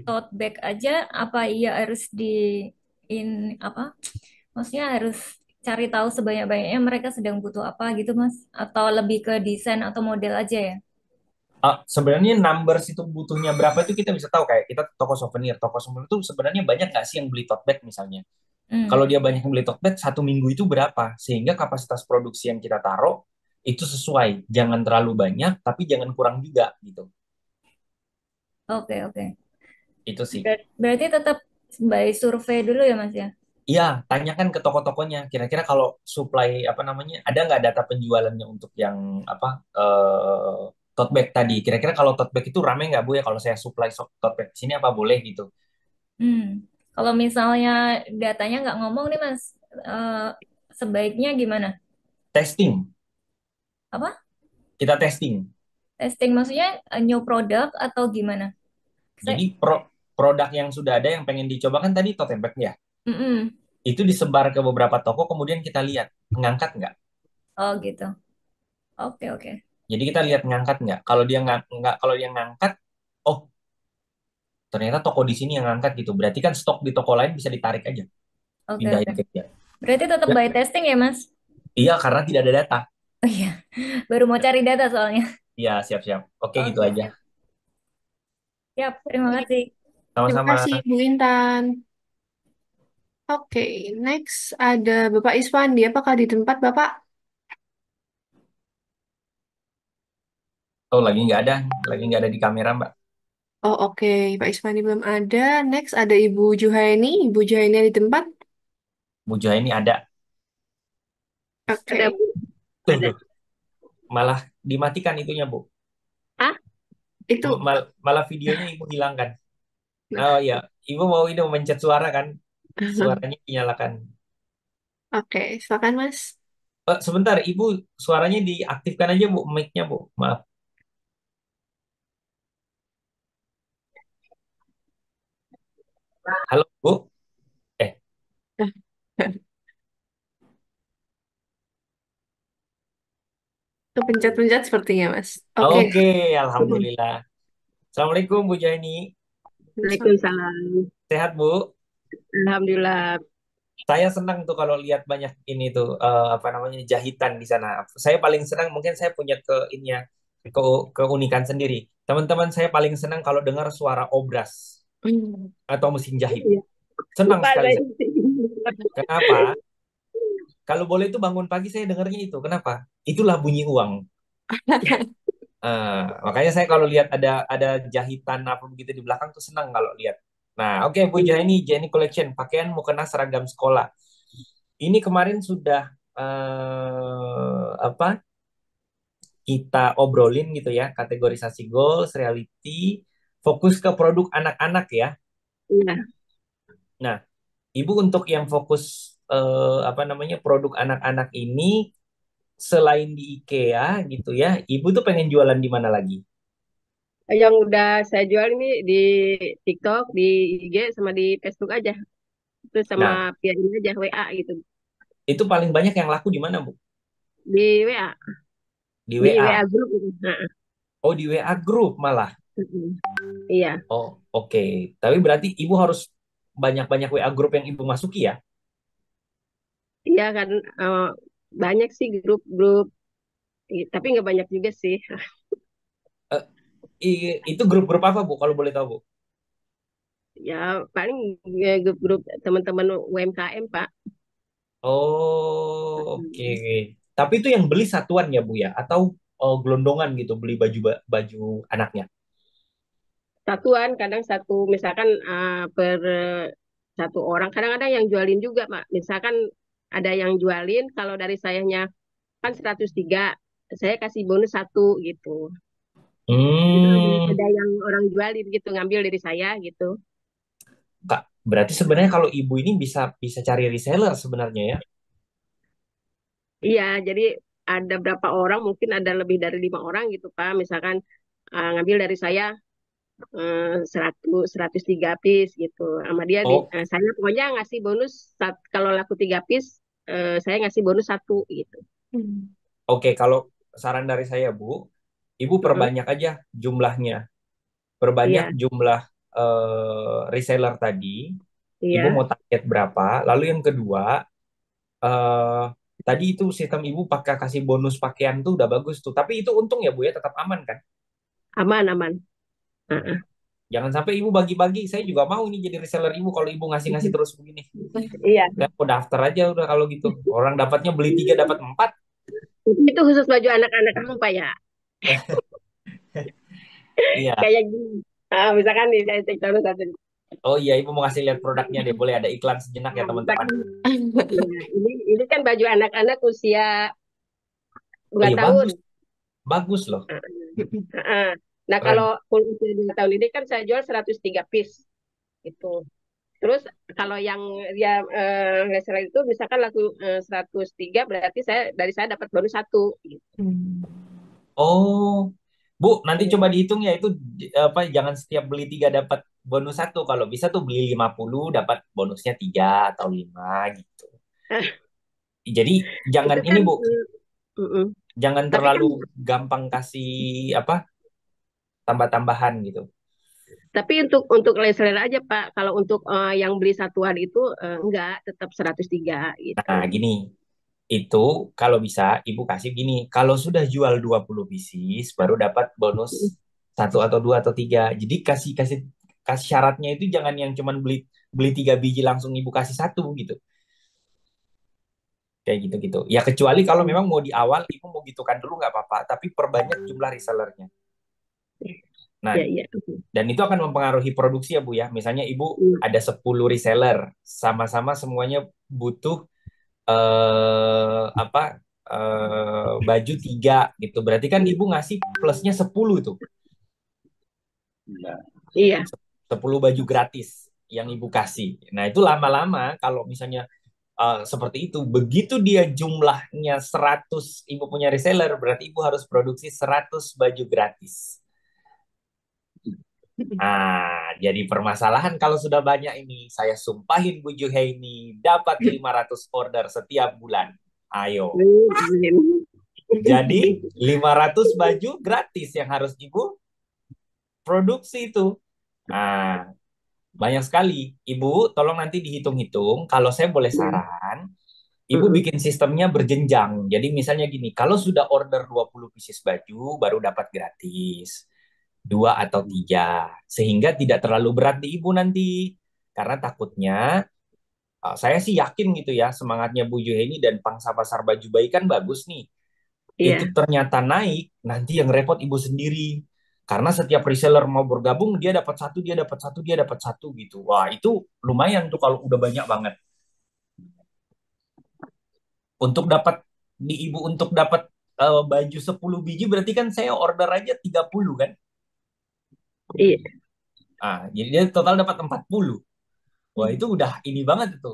tote bag aja, apa iya harus di in apa? Maksudnya harus cari tahu sebanyak-banyaknya mereka sedang butuh apa gitu, Mas? Atau lebih ke desain atau model aja ya? Sebenarnya numbers itu butuhnya berapa itu kita bisa tahu, kayak kita toko souvenir itu sebenarnya banyak nggak sih yang beli tote bag misalnya. Kalau Hmm, dia banyak yang beli tote bag, satu minggu itu berapa? Sehingga kapasitas produksi yang kita taruh itu sesuai. Jangan terlalu banyak, tapi jangan kurang juga gitu. oke, oke. Itu sih. Berarti tetap by survei dulu ya, Mas ya? Iya, tanyakan ke toko-tokonya. Kira-kira kalau supply apa namanya, ada nggak data penjualannya untuk yang apa tote bag tadi? Kira-kira kalau tote bag itu rame nggak Bu ya? Kalau saya supply tote bag di sini apa boleh gitu? Hmm. Kalau misalnya datanya nggak ngomong nih, Mas, eh, sebaiknya gimana? Testing, Apa? kita testing. Testing maksudnya new product atau gimana? Saya, Jadi produk yang sudah ada yang pengen dicoba kan tadi tote bag ya. mm-mm. Itu disebar ke beberapa toko, kemudian kita lihat ngangkat nggak. Oh gitu. Oke, oke. Jadi kita lihat ngangkat nggak. Kalau dia nggak, kalau dia ngangkat, oh ternyata toko di sini yang ngangkat gitu. Berarti kan stok di toko lain bisa ditarik aja, Oke, oke. pindahin ke dia. Berarti tetap Ya, by testing ya, Mas? iya karena tidak ada data. Oh iya, baru mau cari data soalnya. Iya siap-siap. Oke gitu Oke, aja. siap. Siap, terima kasih. Terima Sama-sama. kasih, Bu Intan. Oke, next ada Bapak Iswandi. Apakah di tempat Bapak? Oh lagi nggak ada di kamera Mbak. Oh, oke. Pak Iswandi belum ada. Next ada Ibu Juhaini. Ibu Juhaini di tempat? Bu Joha ini ada. Ada Oke. Bu, Tuh, ada. tuh. Malah dimatikan itunya Bu. Ah, Itu. Malah videonya Ibu hilangkan. Nah, Oh iya, Ibu mau ini mencet suara kan? Suaranya dinyalakan. oke, silakan Mas. Sebentar, Ibu suaranya diaktifkan aja Bu, mic-nya Bu. Maaf. Halo Bu. Eh, Kepencet-pencet sepertinya, Mas. Oke. oke, Alhamdulillah. Assalamualaikum Bu Jaini. Waalaikumsalam. Sehat Bu? Alhamdulillah. Saya senang tuh kalau lihat banyak ini tuh apa namanya jahitan di sana. Saya paling senang, mungkin saya punya ke keunikan sendiri. Teman-teman saya paling senang kalau dengar suara obras Hmm. atau mesin jahit. Iya. Senang Lupa sekali saya. saya. Kenapa? Kalau boleh itu bangun pagi saya dengarnya itu. Kenapa? Itulah bunyi uang. Makanya saya kalau lihat ada jahitan apa begitu di belakang tuh senang kalau lihat. Nah, oke Bu Jaini, Jaini Collection, pakaian mukena seragam sekolah. Ini kemarin sudah apa kita obrolin gitu ya, kategorisasi goals, reality, fokus ke produk anak-anak ya. Iya. Nah, Ibu untuk yang fokus apa namanya produk anak-anak ini selain di IKEA gitu ya, Ibu tuh pengen jualan di mana lagi? Yang udah saya jual ini di TikTok, di IG, sama di Facebook aja. Terus sama Nah, via ini aja WA gitu. itu paling banyak yang laku di mana, Bu? Di WA, Di di WA WA. grup gitu. Nah, Oh, di WA Group malah. mm-mm. Iya. Oh, oke. Tapi berarti Ibu harus banyak-banyak WA Group yang Ibu masuki ya? Iya kan eh, banyak sih grup-grup, tapi nggak banyak juga sih. Eh, itu grup-grup apa, Bu, kalau boleh tahu, Bu? Ya paling grup-grup teman-teman UMKM, Pak. Oh, oke. Tapi itu yang beli satuan ya, Bu ya? Atau gelondongan gitu beli baju baju anaknya? Satuan kadang satu misalkan per satu orang kadang-kadang yang jualin juga Mak, misalkan ada yang jualin kalau dari sayanya kan 103, saya kasih bonus satu gitu. Itu Hmm, ada yang orang jualin gitu ngambil dari saya gitu. Kak, berarti sebenarnya kalau Ibu ini bisa bisa cari reseller sebenarnya ya? Iya, jadi ada berapa orang, mungkin ada lebih dari 5 orang gitu Pak, misalkan ngambil dari saya 103 piece gitu sama dia Oh, saya pokoknya ngasih bonus kalau laku 3 piece, saya ngasih bonus satu gitu. Hmm. oke. Kalau saran dari saya, Bu, Ibu Heeh. perbanyak aja jumlahnya. Perbanyak Iya, jumlah reseller tadi. Ibu iya, mau target berapa? Lalu yang kedua, eh tadi itu sistem ibu pakai kasih bonus pakaian tuh udah bagus tuh. Tapi itu untung ya Bu ya, tetap aman kan? Aman, aman. Heeh. Jangan sampai ibu bagi-bagi. Saya juga mau ini jadi reseller ibu kalau ibu ngasih-ngasih terus begini. Iya, Saya mau daftar aja udah kalau gitu. Orang dapatnya beli 3 dapat 4. itu khusus baju anak-anak kamu Pak ya. Iya. Kayak gini. Misalkan nih saya cek tahu satu. Oh iya, ibu mau ngasih lihat produknya deh. Boleh ada iklan sejenak ya teman-teman. Misalkan ini kan baju anak-anak usia Oh 2 iya tahun. bagus, bagus loh. Heeh. Nah, Keren. kalau full usia 2 tahun ini kan saya jual 103 piece itu. Terus kalau yang dia reseller itu misalkan laku 103 berarti saya dapat bonus 1 gitu. Oh, Bu, nanti coba dihitung ya itu apa? Jangan setiap beli 3 dapat bonus 1. Kalau bisa tuh beli 50 dapat bonusnya 3 atau 5 gitu. Jadi jangan Itu ini kan Bu, mm-mm. jangan Tapi kan terlalu gampang kasih apa tambah-tambahan gitu. untuk reseller aja Pak. Kalau untuk yang beli satuan itu enggak, tetap 103 gitu. Nah, gini, itu kalau bisa ibu kasih gini, kalau sudah jual 20 pieces baru dapat bonus 1 atau 2 atau 3. Jadi kasih kasih kasih syaratnya itu jangan yang cuman beli beli 3 biji langsung ibu kasih 1 gitu. Kayak gitu-gitu. Ya kecuali kalau memang mau di awal ibu mau gitukan dulu nggak apa-apa, tapi perbanyak jumlah resellernya. Nah, Ya, ya. dan itu akan mempengaruhi produksi ya Bu ya. Misalnya ibu Iya. ada 10 reseller, sama-sama semuanya butuh apa baju 3 gitu. Berarti kan ibu ngasih plusnya 10 tuh. Iya. 10 baju gratis yang ibu kasih. Nah, itu lama-lama kalau misalnya seperti itu, begitu dia jumlahnya 100 ibu punya reseller, berarti ibu harus produksi 100 baju gratis. Nah, jadi permasalahan kalau sudah banyak ini, saya sumpahin Bu Juhaini dapat 500 order setiap bulan. Ayo. Jadi 500 baju gratis yang harus ibu produksi itu. Nah, banyak sekali. Ibu, tolong nanti dihitung-hitung. Kalau saya boleh saran, ibu Mm-mm. bikin sistemnya berjenjang. Jadi misalnya gini, kalau sudah order 20 pieces baju, baru dapat gratis. 2 atau 3. Sehingga tidak terlalu berat di ibu nanti. Karena takutnya, saya sih yakin gitu ya, semangatnya Bu Juheni dan pangsa pasar baju bayi kan bagus nih. Itu Iya. ternyata naik, nanti yang repot ibu sendiri. Karena setiap reseller mau bergabung, dia dapat satu, dia dapat satu, dia dapat satu gitu. Wah, itu lumayan tuh kalau udah banyak banget. Untuk dapat di ibu untuk dapat baju 10 biji berarti kan saya order aja 30 kan. Iya. Jadi dia total dapat 40. Wah, itu udah ini banget itu,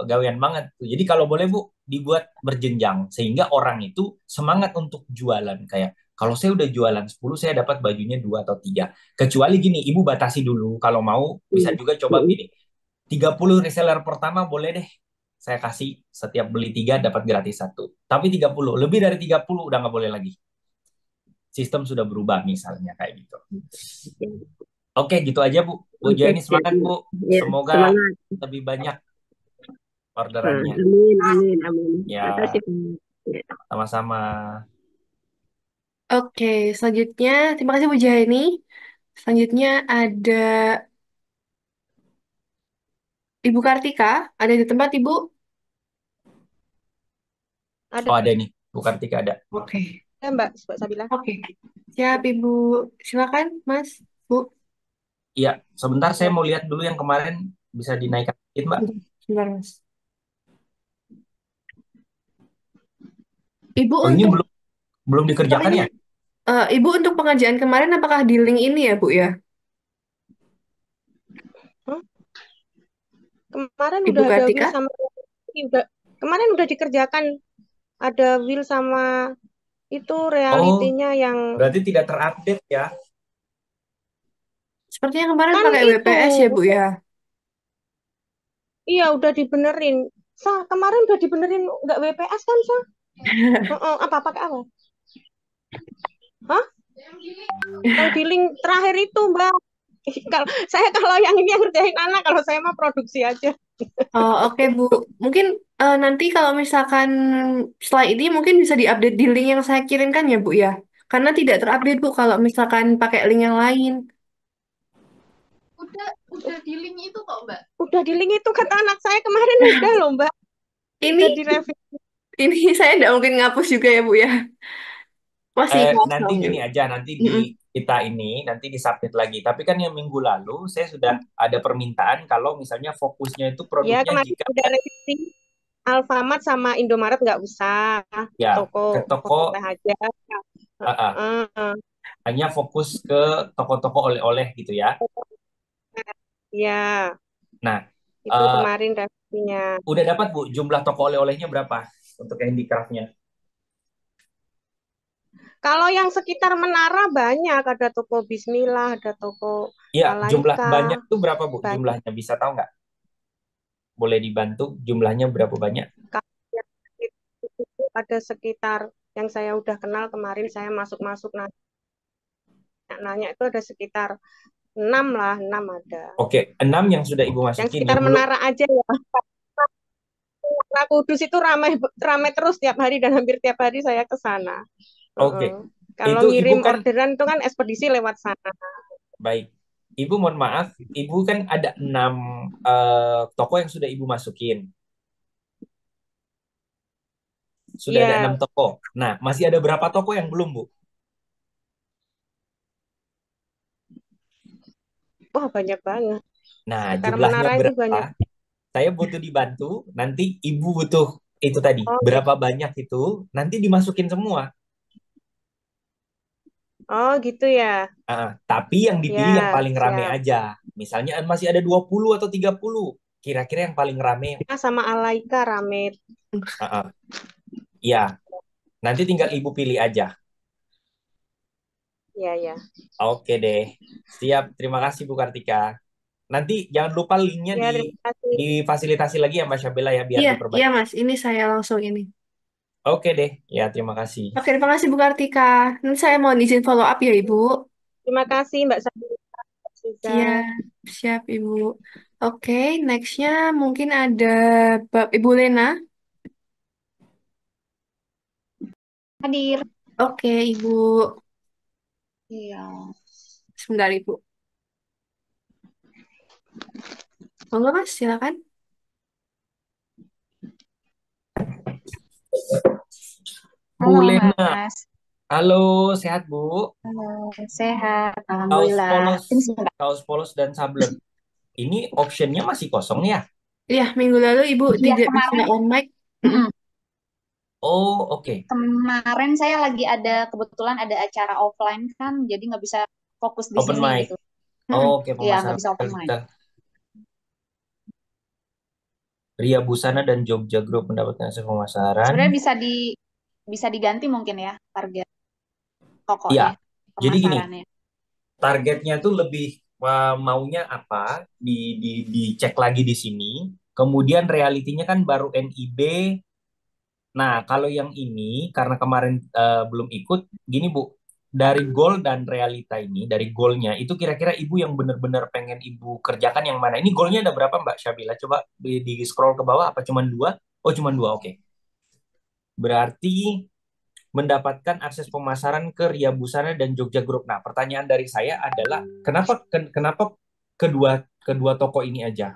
gawean banget tuh. Jadi kalau boleh Bu, dibuat berjenjang sehingga orang itu semangat untuk jualan kayak kalau saya udah jualan 10 saya dapat bajunya 2 atau 3. Kecuali gini, Ibu batasi dulu kalau mau bisa Mm. juga coba Mm. gini. 30 reseller pertama boleh deh. Saya kasih setiap beli 3 dapat gratis 1. Tapi 30, lebih dari 30 udah nggak boleh lagi. Sistem sudah berubah misalnya kayak gitu. Oke, gitu aja Bu. Bu Oke, Jani semangat Bu. ya, Semoga semangat. lebih banyak orderannya. Amin, amin, amin. Ya, Makasih Pak. Ya. sama-sama. Oke, selanjutnya terima kasih Bu Jaini. Selanjutnya ada Ibu Kartika. Ada di tempat Ibu? Oh, Ada ada nih. Bu Kartika ada. Oke. Mbak Sabila. Oke. Siap Ibu. Silakan Mas, Bu. Iya, sebentar saya Ya. mau lihat dulu yang kemarin bisa dinaikkan sedikit, Mbak. Sebentar Mas. Ibu Oh, ini untuk belum dikerjakan ya? Ibu untuk pengajian kemarin apakah di link ini ya Bu ya? Hmm? Kemarin Ibu udah ada Will Kartika? sama kemarin udah dikerjakan, ada Will sama itu Oh, realitinya yang berarti tidak terupdate ya? Sepertinya kemarin kan pakai itu WPS ya Bu ya? iya udah dibenerin. Kemarin udah dibenerin nggak WPS kan apa pakai apa? Hah? Yang di link terakhir itu Mbak. Kalau yang ini yang ngerjain anak, kalau saya mah produksi aja. Oh, oke Bu. Mungkin nanti kalau misalkan setelah ini mungkin bisa diupdate di link yang saya kirimkan ya Bu ya. Karena tidak terupdate Bu kalau misalkan pakai link yang lain. Udah di link itu kok, Mbak. Udah di link itu kata anak saya kemarin udah loh, Mbak. Ini Udah direview. ini saya tidak mungkin ngapus juga ya Bu ya. Masih Nanti kosong ya gini Bu. aja, nanti di Mm-mm. kita ini nanti disubmit lagi. Tapi kan yang minggu lalu saya sudah ada permintaan kalau misalnya fokusnya itu Ya, produknya kemarin jika udah revisi. Alfamart sama Indomaret nggak usah. ya Toko ke toko oleh-oleh aja. Heeh. hanya fokus ke toko-toko oleh-oleh gitu ya. Ya, Nah, itu eh, kemarin revisinya. udah dapat Bu jumlah toko oleh-olehnya berapa untuk handicraftnya? Kalau yang sekitar Menara banyak, ada toko Bismillah, ada toko Iya, jumlah Malaika, banyak itu berapa Bu? banyak. Jumlahnya bisa tahu nggak? Boleh dibantu jumlahnya berapa banyak? Kalau yang itu ada sekitar yang saya udah kenal kemarin saya masuk-masuk nanya itu ada sekitar 6 lah, 6 ada. Oke, 6 yang sudah Ibu Yang masukin, sekitar yang belum. Menara aja ya. Nah, Kudus itu ramai ramai terus tiap hari dan hampir tiap hari saya ke sana. Oke, Heeh. Kalau itu Ibu ngirim kan orderan itu kan ekspedisi lewat sana. baik. Ibu mohon maaf, Ibu kan ada 6 toko yang sudah Ibu masukin. Sudah ada 6 Iya, toko. Nah, masih ada berapa toko yang belum, Bu? wah banyak banget. Nah, Sekitar jumlahnya Menara itu berapa? banyak. Saya butuh dibantu. Nanti Ibu butuh itu tadi. Oh, Berapa banyak itu? Nanti dimasukin semua. oh gitu ya. Tapi yang dipilih yang Ya, paling rame siap. aja. Misalnya masih ada 20 atau 30. Kira-kira yang paling rame. Ah, sama Alaika rame. Ah, ah. Ya, nanti tinggal Ibu pilih aja. Ya, ya. Oke deh. Siap. Terima kasih Bu Kartika. Nanti jangan lupa linknya Ya, terima kasih. difasilitasi lagi ya Mbak Syabela ya biar Iya, iya diperbaiki. Mas. Ini saya langsung ini. Oke deh. Ya, terima kasih. Oke, terima kasih Bu Kartika. Nanti saya mau izin follow up ya Ibu. Terima kasih Mbak Sabila juga. Siap, siap Ibu. Oke, nextnya mungkin ada Ibu Lena. Hadir. Oke, Ibu. Iya. Sebentar Ibu. Monggo Mas, silakan. Bu Halo Lena. Mas. Halo, sehat Bu? Halo, sehat. Kaos Alhamdulillah. polos, Ini sebentar. kaos polos dan sablon. Ini optionnya masih kosong ya? Iya, minggu lalu Ibu Iya, tidak bisa kemarin. on mic. Mm-mm. Mm-mm. Oh, oke. Kemarin saya lagi kebetulan ada acara offline kan, jadi nggak bisa fokus di Open sini mic. gitu. Mm-mm. Oke, Iya, nggak pemasaran bisa open mic. kita. Ria Busana dan Jogja Group mendapatkan hasil pemasaran. Sebenarnya bisa diganti mungkin ya target Iya, tokonya, jadi gini, pemasarannya. targetnya tuh lebih maunya apa, dicek lagi di sini. Kemudian realitinya kan baru NIB. Nah, kalau yang ini, karena kemarin belum ikut, gini Bu, dari goal dan realita ini, dari goalnya, itu kira-kira Ibu yang benar-benar pengen Ibu kerjakan yang mana? Ini goalnya ada berapa Mbak Syabila? Coba di scroll ke bawah, apa cuma dua? Oh, cuma dua, oke. Berarti mendapatkan akses pemasaran ke Ria Busana dan Jogja Group. Nah, pertanyaan dari saya adalah kenapa kedua kedua toko ini aja?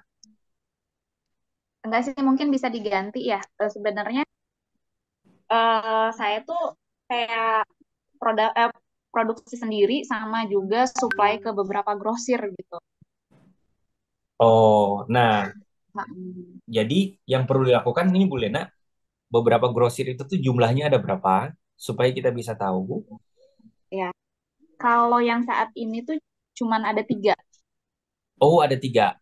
Enggak sih, mungkin bisa diganti ya. Sebenarnya saya tuh kayak produk produksi sendiri sama juga supply ke beberapa grosir gitu. Oh, nah, Nah, jadi yang perlu dilakukan ini Bu Lena, beberapa grosir itu tuh jumlahnya ada berapa supaya kita bisa tahu. ya, kalau yang saat ini tuh cuman ada 3. Oh, ada tiga.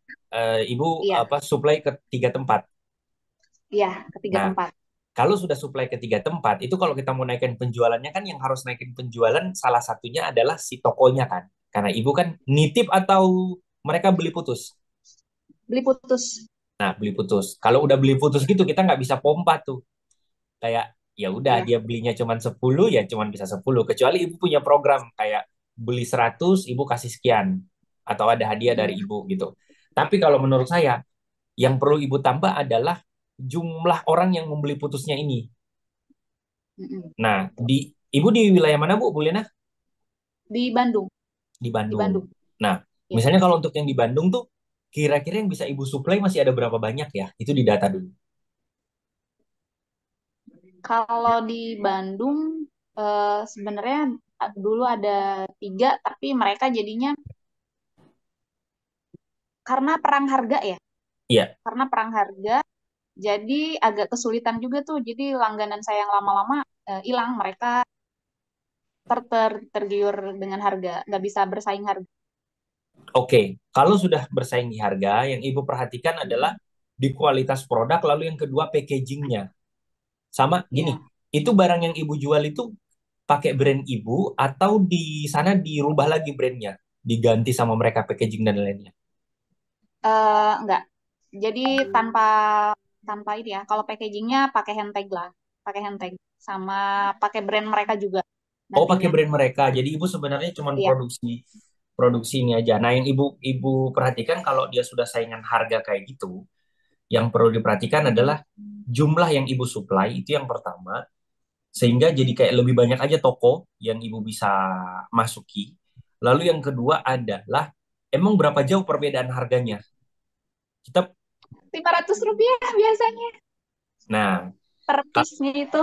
Ibu Iya, apa supply ke tiga tempat. iya, ketiga Nah, tempat. kalau sudah supply ke tiga tempat, itu kalau kita mau naikin penjualannya kan yang harus naikin penjualan salah satunya adalah si tokonya kan. Karena ibu kan nitip atau mereka beli putus. Beli putus. Nah, beli putus. Kalau udah beli putus gitu kita nggak bisa pompa tuh. Kayak ya udah Ya, dia belinya cuma 10 ya cuma bisa 10. Kecuali ibu punya program kayak beli 100 ibu kasih sekian atau ada hadiah dari mm, ibu gitu. Tapi kalau menurut saya Yang perlu ibu tambah adalah jumlah orang yang membeli putusnya ini. Mm-mm. Nah, ibu di wilayah mana Bu, Bu Lena? Di Bandung, Di di Bandung. Bandung. Nah, Ya. misalnya kalau untuk yang di Bandung tuh, kira-kira yang bisa ibu supply masih ada berapa banyak ya? Itu di data dulu. Kalau di Bandung sebenarnya dulu ada 3, tapi mereka jadinya karena perang harga ya, Iya. karena perang harga, jadi agak kesulitan juga tuh. Jadi langganan saya yang lama-lama hilang, mereka tergiur dengan harga, nggak bisa bersaing harga. Oke, kalau sudah bersaing di harga, yang ibu perhatikan adalah di kualitas produk, lalu yang kedua packagingnya. Sama gini, Ya. itu barang yang ibu jual itu pakai brand ibu atau di sana dirubah lagi brandnya, diganti sama mereka packaging dan lainnya. Enggak. Jadi tanpa tanpa ini ya. Kalau packagingnya pakai handtag lah, pakai handtag sama pakai brand mereka juga Oh, pakai nantinya. brand mereka. Jadi ibu sebenarnya cuma Iya. produksi produksi ini aja. Nah, yang ibu perhatikan kalau dia sudah saingan harga kayak gitu, yang perlu diperhatikan adalah jumlah yang ibu supply itu yang pertama, sehingga jadi kayak lebih banyak aja toko yang ibu bisa masuki. Lalu yang kedua adalah emang berapa jauh perbedaan harganya. Kita, Rp500 biasanya nah, per ka- piece-nya itu.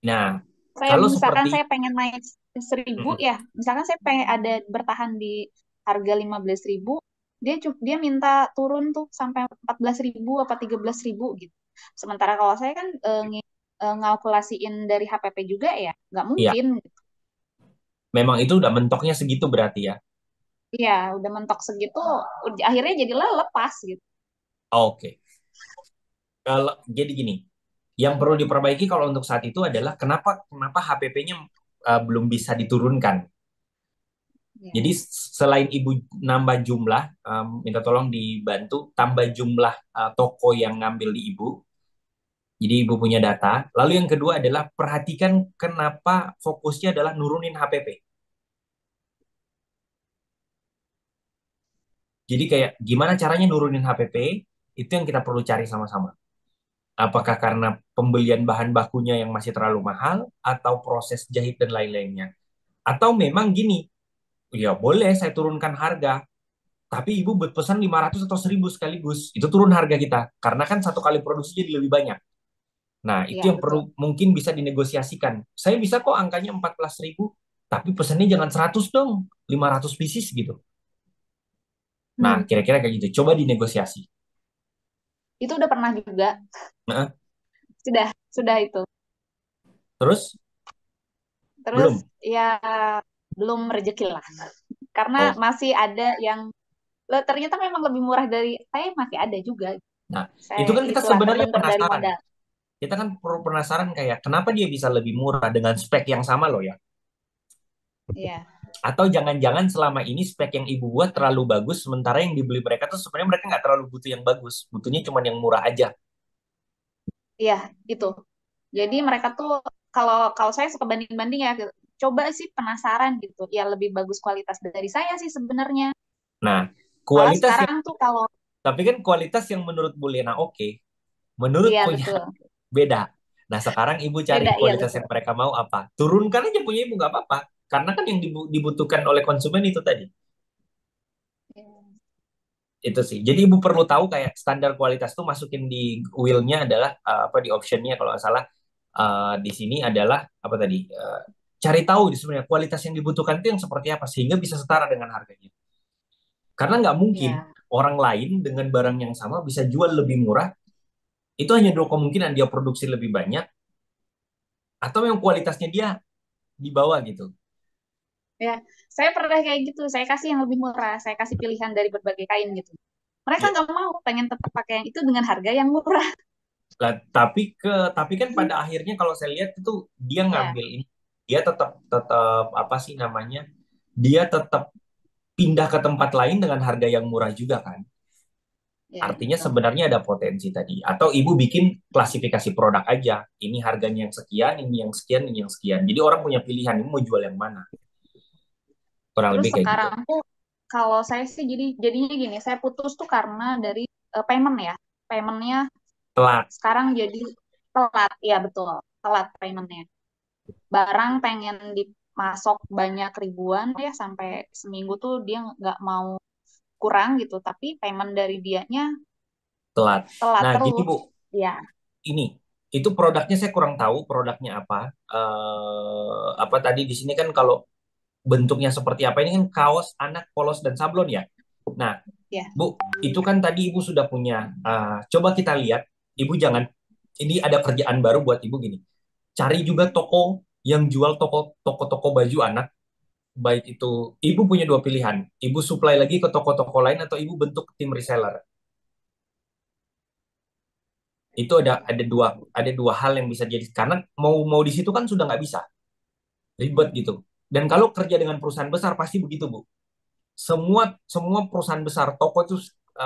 nah, Saya kalau misalkan seperti, saya pengen naik 1.000 mm-mm, ya, misalkan saya pengen ada bertahan di harga 15.000, dia minta turun tuh sampai 14.000 apa 13.000 gitu. Sementara kalau saya kan ngalkulasiin dari HPP juga ya, nggak ya, mungkin. memang itu udah mentoknya segitu berarti ya. Iya, udah mentok segitu, akhirnya jadilah lepas gitu. Oke. Kalau jadi gini, yang perlu diperbaiki kalau untuk saat itu adalah kenapa kenapa HPP-nya belum bisa diturunkan. Ya. Jadi selain ibu nambah jumlah, minta tolong dibantu tambah jumlah toko yang ngambil di ibu. Jadi ibu punya data. Lalu yang kedua adalah perhatikan kenapa fokusnya adalah nurunin HPP. Jadi kayak gimana caranya nurunin HPP, itu yang kita perlu cari sama-sama. Apakah karena pembelian bahan bakunya yang masih terlalu mahal, atau proses jahit dan lain-lainnya. Atau memang gini, ya boleh saya turunkan harga, tapi ibu berpesan 500 atau 1.000 sekaligus. Itu turun harga kita. Karena kan satu kali produksi jadi lebih banyak. Nah, itu Iya, yang betul. perlu mungkin bisa dinegosiasikan. Saya bisa kok angkanya 14.000, tapi pesannya jangan 100 dong, 500 pieces gitu. Nah, Hmm, kira-kira kayak gitu. Coba dinegosiasi. itu udah pernah juga. Nah, Sudah itu. terus Terus belum. ya belum rezeki lah. Karena Oh, masih ada yang ternyata memang lebih murah dari saya, masih ada juga. nah itu Saya kan kita itulah sebenarnya terbentur dari penasaran. modal. Kita kan perlu penasaran kayak kenapa dia bisa lebih murah dengan spek yang sama loh ya. Iya, Atau jangan-jangan selama ini spek yang ibu buat terlalu bagus, sementara yang dibeli mereka tuh sebenarnya mereka nggak terlalu butuh yang bagus, butuhnya cuma yang murah aja. iya itu. Jadi mereka tuh kalau kalau saya suka banding-banding ya, coba sih penasaran gitu. Ya lebih bagus kualitas dari saya sih sebenarnya. Nah, Malah kualitas yang, sekarang tuh kalau tapi kan kualitas yang menurut Bu Lena oke, menurut iya punya betul. beda. Nah, sekarang ibu cari Beda, iya kualitas betul. yang mereka mau apa? Turunkan aja punya ibu nggak apa-apa. Karena kan yang dibutuhkan oleh konsumen itu tadi. Itu sih. Jadi ibu perlu tahu kayak standar kualitas tuh masukin di wheel-nya adalah apa di option-nya kalau nggak salah di sini adalah apa tadi? Cari tahu sebenarnya kualitas yang dibutuhkan itu yang seperti apa sehingga bisa setara dengan harganya. Karena nggak mungkin Iya. orang lain dengan barang yang sama bisa jual lebih murah. Itu hanya dua kemungkinan dia produksi lebih banyak atau yang kualitasnya dia di bawah gitu. Ya, saya pernah kayak gitu. Saya kasih yang lebih murah. Saya kasih pilihan dari berbagai kain gitu. Mereka Ya, nggak mau, pengen tetap pakai yang itu dengan harga yang murah. lah, tapi kan pada akhirnya kalau saya lihat itu dia Ya, ngambil ini, dia tetap tetap apa sih namanya? Dia tetap pindah ke tempat lain dengan harga yang murah juga kan. ya Artinya betul. sebenarnya ada potensi tadi. Atau ibu bikin klasifikasi produk aja. Ini harganya yang sekian, ini yang sekian, ini yang sekian. Jadi orang punya pilihan, ini mau jual yang mana. Kurang Terus lebih kayak gitu. sekarang tuh kalau saya sih jadinya gini, saya putus tuh karena dari payment ya. paymentnya Telat. sekarang jadi telat. Ya betul, telat paymentnya. Barang pengen dimasuk banyak ribuan ya sampai seminggu tuh dia nggak mau kurang gitu, tapi payment dari dianya Telat. telat Nah, gini terus. Bu, Ya, ini itu produknya saya kurang tahu produknya apa. Apa tadi di sini kan kalau bentuknya seperti apa ini kan kaos anak polos dan sablon ya. Nah, ya. Bu, itu kan tadi Ibu sudah punya. Coba kita lihat, Ibu jangan. Ini ada kerjaan baru buat Ibu gini. Cari juga toko yang jual toko-toko baju anak. Baik itu, Ibu punya dua pilihan. Ibu supply lagi ke toko-toko lain atau Ibu bentuk tim reseller. Itu ada dua hal yang bisa jadi karena mau mau di situ kan sudah nggak bisa ribet gitu. Dan kalau kerja dengan perusahaan besar pasti begitu Bu. Semua semua perusahaan besar toko itu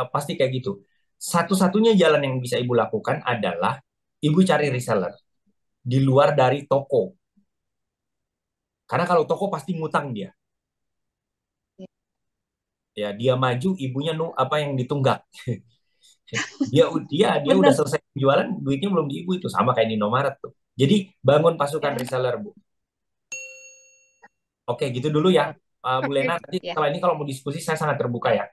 pasti kayak gitu. Satu-satunya jalan yang bisa Ibu lakukan adalah Ibu cari reseller di luar dari toko. Karena kalau toko pasti ngutang dia. Ya, dia maju, ibunya apa yang ditunggak. Dia udah Bener. selesai jualan, duitnya belum di ibu itu sama kayak di Indomaret tuh. Jadi bangun pasukan Ya, reseller Bu. Oke, gitu dulu ya. Bu Oke. Lena, nanti ya, setelah ini kalau mau diskusi saya sangat terbuka ya.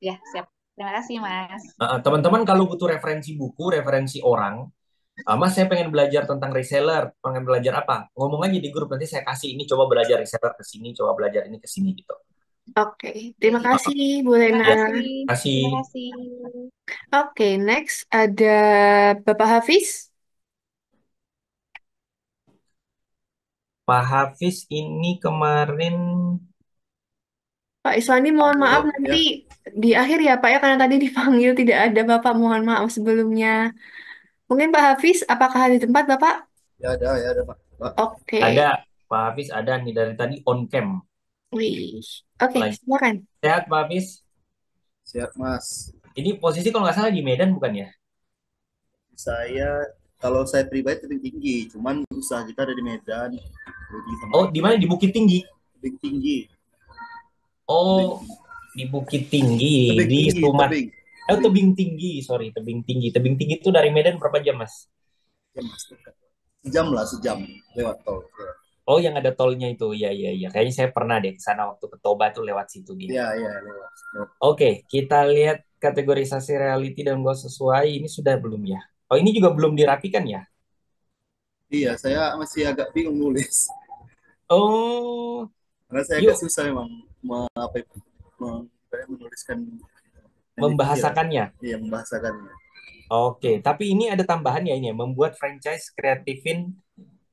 ya, siap. Terima kasih, Mas. Teman-teman kalau butuh referensi buku, referensi orang, Mas saya pengen belajar tentang reseller, pengen belajar apa? Ngomong aja di grup nanti saya kasih ini coba belajar reseller ke sini, coba belajar ini ke sini gitu. Oke, terima Oke. kasih Bu Terima Lena. kasih. Kasih Terima kasih. Oke, next ada Bapak Hafiz. Pak Hafiz ini kemarin. Pak Iswandi, mohon maaf Oh nanti ya, di akhir ya Pak ya, karena tadi dipanggil tidak ada Bapak, mohon maaf sebelumnya. Mungkin Pak Hafiz, apakah di tempat Bapak? ya ada Pak. Pak, Ada, Oke, Pak Hafiz ada nih dari tadi on cam wih. Oke, lagi. silakan. Sehat Pak Hafiz? siap Mas. Ini posisi kalau nggak salah di Medan bukan ya? Saya kalau saya pribadi tebing tinggi, cuman usaha kita ada di Medan, di Oh, tempat di mana? Di Bukit Tinggi. tebing tinggi, tebing Oh, tinggi, di Bukit Tinggi, tebing di tinggi, Sumat. tebing, Oh, tebing. Tebing Tinggi, sorry, Tebing Tinggi. Tebing Tinggi itu dari Medan berapa jam, Mas? Ya Mas, dekat. Sejam lah, sejam lewat tol. Ya, Oh, yang ada tolnya itu. Iya, iya, iya. Kayaknya saya pernah deh ke sana waktu ke Toba tuh lewat situ dia. ya, ya lewat. Lewat. Oke, kita lihat kategorisasi reality dan gak sesuai. Ini sudah belum ya? Oh, ini juga belum dirapikan ya? Iya, saya masih agak bingung nulis, Oh, karena saya agak yuk susah memang apa itu, menuliskan ya, membahasakannya. iya membahasakannya. Oke, tapi ini ada tambahan ya ini ya, membuat franchise kreatifin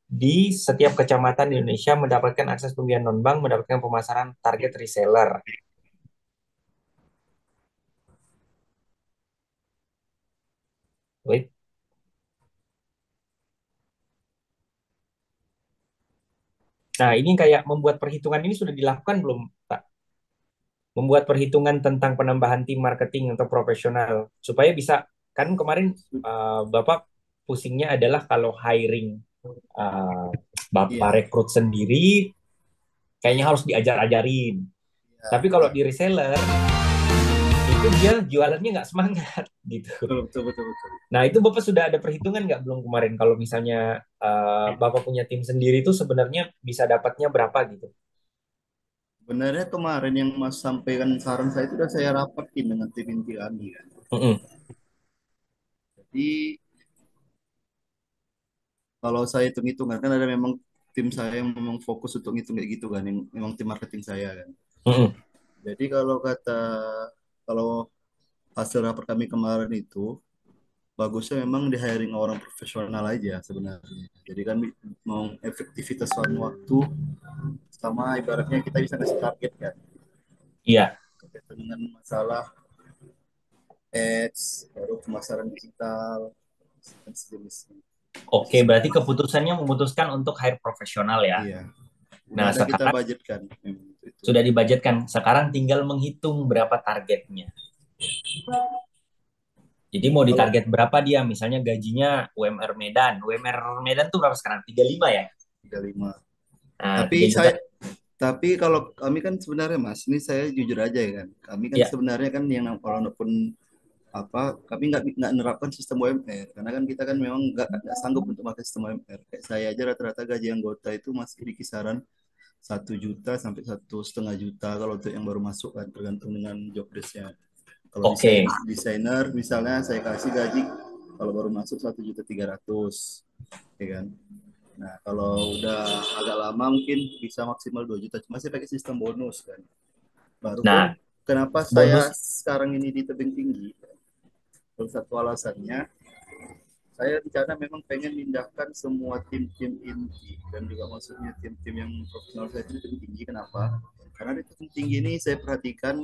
di setiap kecamatan di Indonesia mendapatkan akses pembiayaan non-bank, mendapatkan pemasaran target reseller. Wait. Nah, ini kayak membuat perhitungan ini sudah dilakukan belum, Pak? Membuat perhitungan tentang penambahan tim marketing untuk profesional supaya bisa kan kemarin Bapak pusingnya adalah kalau hiring uh, Bapak Iya, rekrut sendiri kayaknya harus diajar-ajarin. iya, Tapi kalau di reseller itu dia jualannya nggak semangat gitu. betul, betul, betul, betul. Nah itu Bapak sudah ada perhitungan nggak belum kemarin kalau misalnya Bapak punya tim sendiri itu sebenarnya bisa dapatnya berapa gitu? Sebenarnya kemarin yang Mas sampaikan saran saya itu sudah saya rapatin dengan tim inti kami kan. Mm-mm. Jadi kalau saya hitung-hitungan kan ada memang tim saya yang memang fokus untuk ngitung kayak gitu kan, yang memang tim marketing saya kan. Mm-mm. Jadi kalau hasil rapat kami kemarin itu bagusnya memang di hiring orang profesional aja sebenarnya. Jadi kan mau efektivitas waktu sama ibaratnya kita bisa kasih target kan. Iya. Berkaitan dengan masalah ads, baru pemasaran digital dan sejenisnya. Oke, berarti keputusannya memutuskan untuk hire profesional ya. Iya, udah Nah, ada kita sekarang budgetkan. Itu. sudah dibudgetkan. Sekarang tinggal menghitung berapa targetnya. Jadi mau Kalau ditarget berapa dia? Misalnya gajinya UMR Medan. UMR Medan tuh berapa sekarang? 35 ya? 35. Nah, Tapi 3 juta. kalau kami kan sebenarnya Mas, ini saya jujur aja ya kan. Kami kan Ya. sebenarnya kan yang walaupun kami nggak nerapkan sistem UMR karena kan kita kan memang nggak sanggup untuk pakai sistem UMR. Kayak saya aja rata-rata gaji anggota itu masih di kisaran 1 juta sampai 1,5 juta kalau untuk yang baru masuk kan tergantung dengan job desk-nya. Kalau Oke. desainer misalnya saya kasih gaji kalau baru masuk 1,3 juta, ya kan. Nah kalau udah agak lama mungkin bisa maksimal 2 juta. Cuma saya pakai sistem bonus kan. Baru pun Nah, kenapa saya bonus. sekarang ini di tebing tinggi? Salah satu alasannya saya rencana memang pengen pindahkan semua tim-tim inti dan juga maksudnya tim-tim yang profesional saya itu tim tinggi. Kenapa? Karena di tim tinggi ini saya perhatikan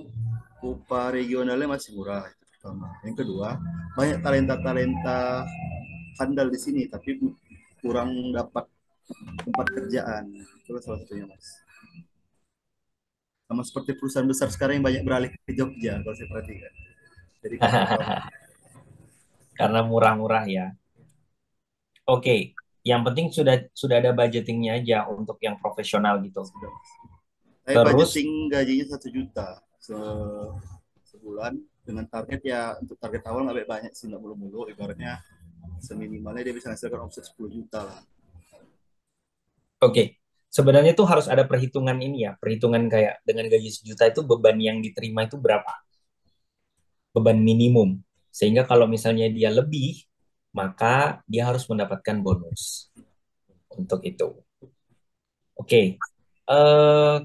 upah regionalnya masih murah. Itu pertama. Yang kedua, banyak talenta-talenta handal di sini tapi kurang dapat tempat kerjaan. Itu salah satunya, Mas. Sama seperti perusahaan besar sekarang yang banyak beralih ke Jogja kalau saya perhatikan. Jadi Karena murah-murah ya. Oke, yang penting sudah ada budgetingnya aja untuk yang profesional gitu. saya Terus, budgeting gajinya 1 juta sebulan dengan target ya untuk target awal nggak banyak sih, nggak mulu-mulu, ibaratnya seminimalnya dia bisa menghasilkan omset 10 juta lah. oke, sebenarnya tuh harus ada perhitungan ini ya, perhitungan kayak dengan gaji 1 juta itu beban yang diterima itu berapa? Beban minimum. Sehingga kalau misalnya dia lebih, maka dia harus mendapatkan bonus untuk itu. Oke, eh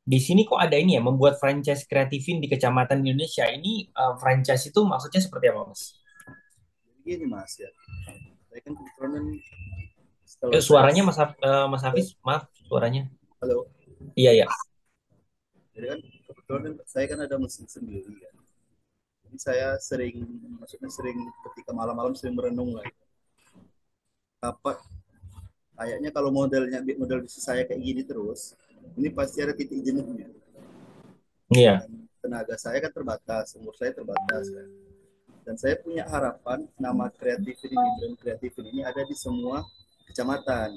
di sini kok ada ini ya, membuat franchise kreatifin di kecamatan Indonesia ini, franchise itu maksudnya seperti apa, Mas? Jadi gini Mas ya, saya kan kebetulan setelah Suaranya Mas Hafiz, maaf suaranya. halo, Iya ya. jadi kan kebetulan saya kan ada mesin sendiri ya. Jadi saya maksudnya sering ketika malam-malam sering merenung lah. Apa kayaknya kalau model bisnis saya kayak gini terus, ini pasti ada titik jenuhnya. Iya. Tenaga saya kan terbatas, umur saya terbatas kan. Dan saya punya harapan nama brand kreatif ini ada di semua kecamatan.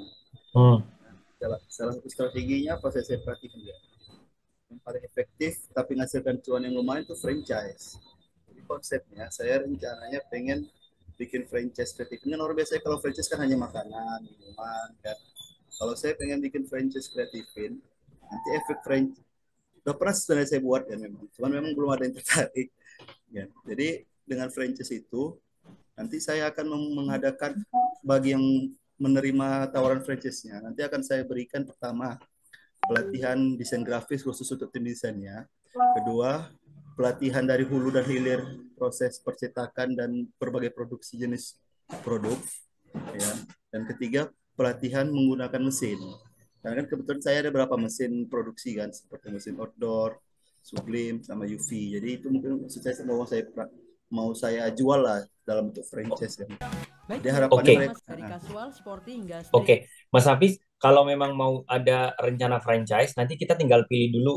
Salah satu strateginya apa saya perhatikan ya. Yang paling efektif tapi menghasilkan cuan yang lumayan itu franchise. Jadi konsepnya saya rencananya pengen bikin franchise kreatif. Ini orang biasanya kalau franchise kan hanya makanan, minuman kan. Kalau saya pengen bikin franchise kreatifin, nanti efek franchise udah pernah sebenarnya saya buat ya memang, cuman memang belum ada yang tertarik. Ya. Jadi dengan franchise itu nanti saya akan mengadakan bagi yang menerima tawaran franchise-nya. Nanti akan saya berikan pertama pelatihan desain grafis khusus untuk tim desainnya. Kedua, pelatihan dari hulu dan hilir proses percetakan dan berbagai produksi jenis produk. Ya. Dan ketiga, pelatihan menggunakan mesin. Karena kan kebetulan saya ada berapa mesin produksi kan, seperti mesin outdoor, sublim, sama UV. Jadi itu mungkin mau saya jual lah dalam bentuk franchise kan. Jadi harapannya Oke. Oke, Mas Hafiz, kalau memang mau ada rencana franchise, nanti kita tinggal pilih dulu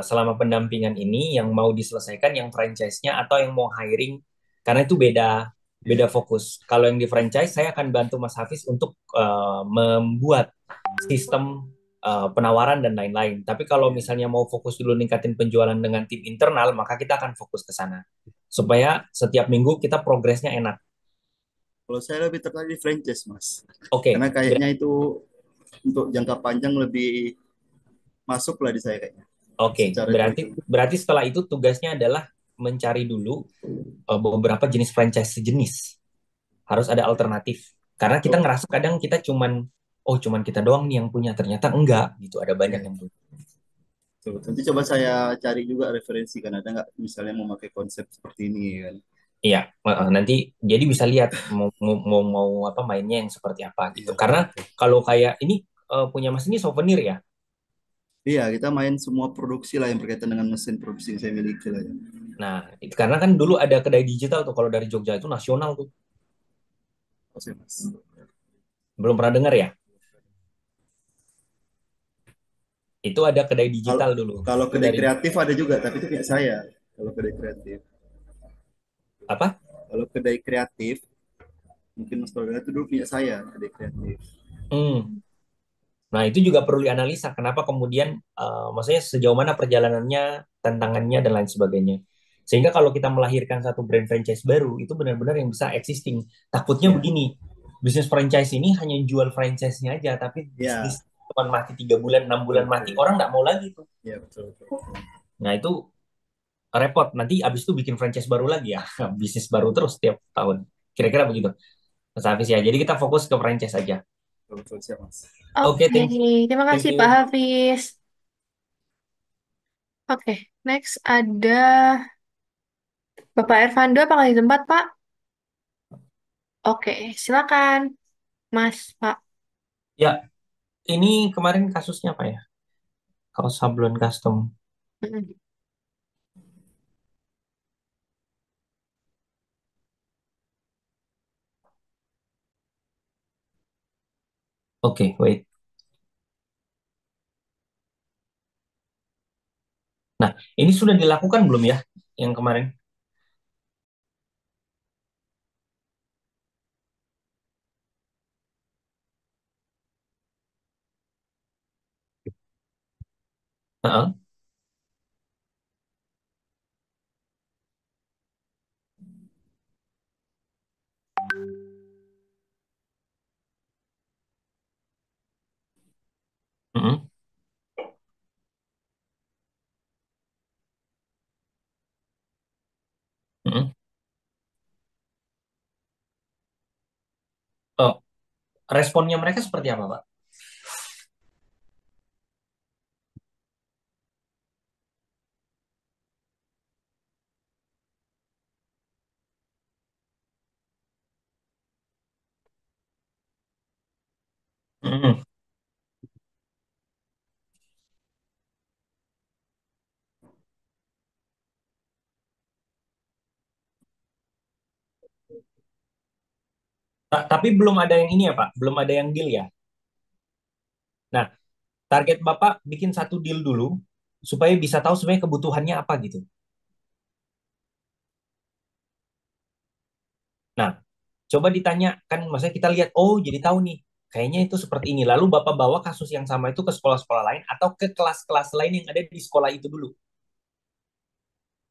selama pendampingan ini yang mau diselesaikan yang franchise-nya atau yang mau hiring, karena itu beda fokus. Kalau yang di franchise, saya akan bantu Mas Hafiz untuk membuat sistem penawaran dan lain-lain. Tapi kalau misalnya mau fokus dulu ningkatin penjualan dengan tim internal, maka kita akan fokus ke sana. Supaya setiap minggu kita progresnya enak. Kalau saya lebih tertarik di franchise, Mas. Oke. Karena kayaknya itu untuk jangka panjang lebih masuk lah di saya kayaknya. Oke, berarti setelah itu tugasnya adalah mencari dulu beberapa jenis franchise sejenis. Harus ada alternatif. Karena kita ngerasa kadang kita cuman kita doang nih yang punya, ternyata enggak gitu, ada banyak yang punya. Nanti coba saya cari juga referensi kan, ada nggak misalnya mau pakai konsep seperti ini kan. Iya, nanti jadi bisa lihat mau apa mainnya yang seperti apa gitu. Karena kalau kayak ini punya Mas ini souvenir ya. Iya, kita main semua produksi lah yang berkaitan dengan mesin produksi yang saya miliki lah ya. Nah, itu karena kan dulu ada kedai digital tuh kalau dari Jogja itu nasional tuh. Mas. Belum pernah dengar ya? Itu ada kedai digital dulu. Kalau kedai kreatif ada juga, tapi itu punya saya. Kalau kedai kreatif. Apa? Kalau kedai kreatif, mungkin Mas Pradana itu dulu punya saya, kedai kreatif. Nah, itu juga perlu dianalisa. Kenapa kemudian, maksudnya sejauh mana perjalanannya, tantangannya, dan lain sebagainya. Sehingga kalau kita melahirkan satu brand franchise baru, itu benar-benar yang bisa existing. Takutnya Ya, begini, bisnis franchise ini hanya jual franchise-nya aja, tapi bisnis ya, cuma mati 3 bulan, 6 bulan mati, betul. orang nggak mau lagi tuh. Ya, betul, betul. Nah itu repot. Nanti abis itu bikin franchise baru lagi ya, bisnis baru terus tiap tahun. Kira-kira begitu, Mas Hafiz ya. Jadi kita fokus ke franchise aja. Betul, betul, siap, Mas. Oke, Oke, terima thank kasih you. Pak Hafiz. Oke, next ada Bapak Ervando, apakah di tempat, Pak? Oke, silakan, Mas, Pak. Ya, ini kemarin kasusnya apa ya? Kalau sablon custom. Mm-mm. Oke, wait. Nah, ini sudah dilakukan belum ya? Yang kemarin? Heeh. Mm-mm. Mm-mm. Oh, responnya mereka seperti apa, Pak? Mm-mm. Tapi belum ada yang ini ya, Pak? Belum ada yang deal ya? Nah, target Bapak bikin satu deal dulu supaya bisa tahu sebenarnya kebutuhannya apa gitu. Nah, coba ditanya kan maksudnya kita lihat oh jadi tahu nih. Kayaknya itu seperti ini. Lalu Bapak bawa kasus yang sama itu ke sekolah-sekolah lain atau ke kelas-kelas lain yang ada di sekolah itu dulu.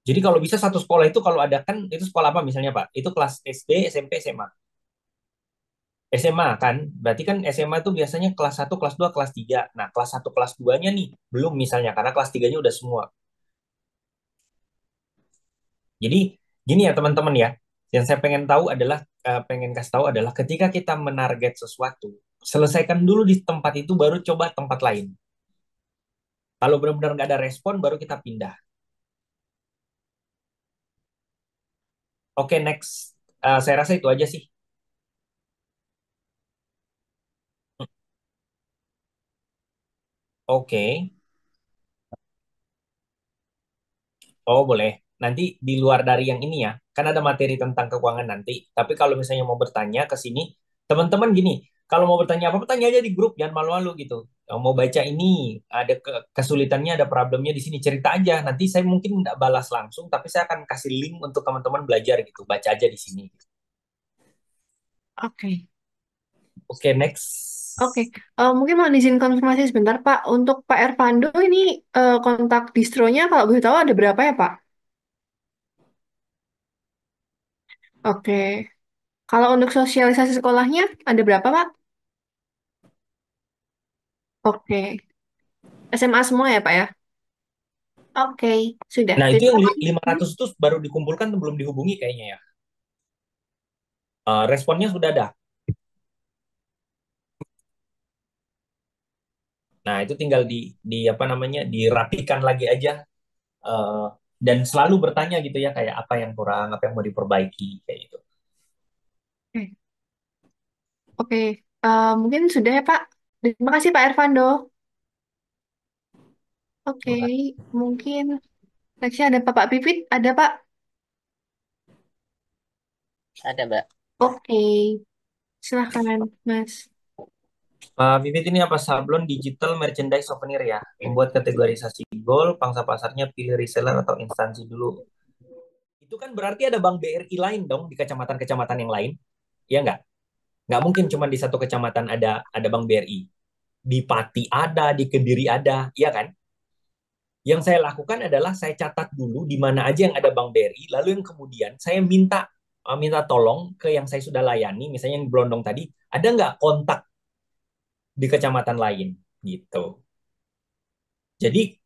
Jadi kalau bisa satu sekolah itu kalau ada kan itu sekolah apa misalnya Pak? Itu kelas SD, SMP, SMA. SMA kan, berarti kan SMA itu biasanya kelas 1, kelas 2, kelas 3. Nah, kelas 1, kelas 2-nya nih belum misalnya karena kelas 3-nya udah semua. Jadi gini ya teman-teman ya, yang saya pengen tahu adalah pengen kasih tahu adalah ketika kita menarget sesuatu, selesaikan dulu di tempat itu baru coba tempat lain. Kalau benar-benar nggak ada respon baru kita pindah. Oke, next. Saya rasa itu aja sih. Oke. Oh, boleh. Nanti di luar dari yang ini ya, kan ada materi tentang keuangan nanti. Tapi kalau misalnya mau bertanya ke sini, teman-teman gini, kalau mau bertanya apa-apa, tanya aja di grup, jangan malu-malu gitu. Yang mau baca ini, ada kesulitannya, ada problemnya di sini, cerita aja. Nanti saya mungkin nggak balas langsung, tapi saya akan kasih link untuk teman-teman belajar gitu. Baca aja di sini. Oke, Oke, oke. next. Mungkin mau izin konfirmasi sebentar, Pak. Untuk Pak Ervando ini kontak distronya kalau boleh tahu ada berapa ya, Pak? Oke. Kalau untuk sosialisasi sekolahnya ada berapa, Pak? Oke. SMA semua ya, Pak ya? Oke, sudah. Nah, itu Terima yang kasih. 500 itu baru dikumpulkan tuh belum dihubungi kayaknya ya. Responnya sudah ada. Nah, itu tinggal di apa namanya dirapikan lagi aja eh, dan selalu bertanya gitu ya kayak apa yang kurang, apa yang mau diperbaiki kayak gitu. Oke, oke. Mungkin sudah ya, Pak. Terima kasih, Pak Ervando. Oke, Terima kasih. mungkin nextnya ada Bapak Pipit. Ada, Pak? Ada, Mbak. Oke, silahkan, Mas. Pak Vivit ini apa sablon digital merchandise souvenir ya? Membuat kategorisasi goal, pangsa pasarnya pilih reseller atau instansi dulu. Itu kan berarti ada bank BRI lain dong di kecamatan-kecamatan yang lain, ya nggak? Nggak mungkin cuma di satu kecamatan ada bank BRI. Di Pati ada, di Kediri ada, iya kan? Yang saya lakukan adalah saya catat dulu di mana aja yang ada Bang Berry, lalu yang kemudian saya minta tolong ke yang saya sudah layani, misalnya yang Blondong tadi, ada nggak kontak di kecamatan lain gitu. Jadi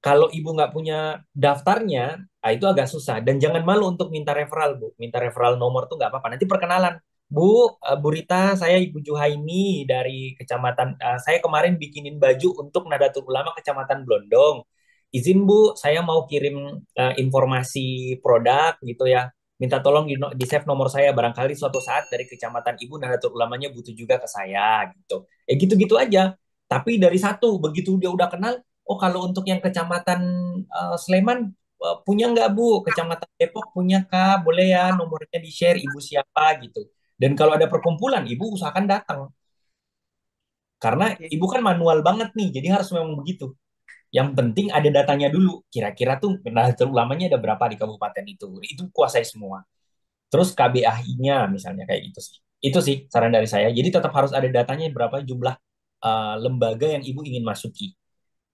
kalau ibu nggak punya daftarnya, itu agak susah. Dan jangan malu untuk minta referral, Bu. Minta referral nomor tuh nggak apa-apa. Nanti perkenalan. Bu Rita, saya Ibu Juhaini dari kecamatan. Saya kemarin bikinin baju untuk Nadatul Ulama Kecamatan Blondong. Izin Bu, saya mau kirim informasi produk gitu ya. Minta tolong di save nomor saya. Barangkali suatu saat dari kecamatan Ibu Nadatul Ulamanya butuh juga ke saya gitu. Gitu-gitu aja. Tapi dari satu, begitu dia udah kenal, oh, kalau untuk yang Kecamatan Sleman punya nggak Bu? Kecamatan Depok punya Kak? Boleh ya nomornya di-share Ibu siapa gitu. Dan kalau ada perkumpulan, Ibu usahakan datang. Karena Ibu kan manual banget nih, jadi harus memang begitu. Yang penting ada datanya dulu. Kira-kira tuh Nahdlatul Ulamanya ada berapa di kabupaten itu. Itu kuasai semua. Terus KBAI-nya misalnya kayak gitu sih. Itu sih saran dari saya. Jadi tetap harus ada datanya berapa jumlah lembaga yang Ibu ingin masuki.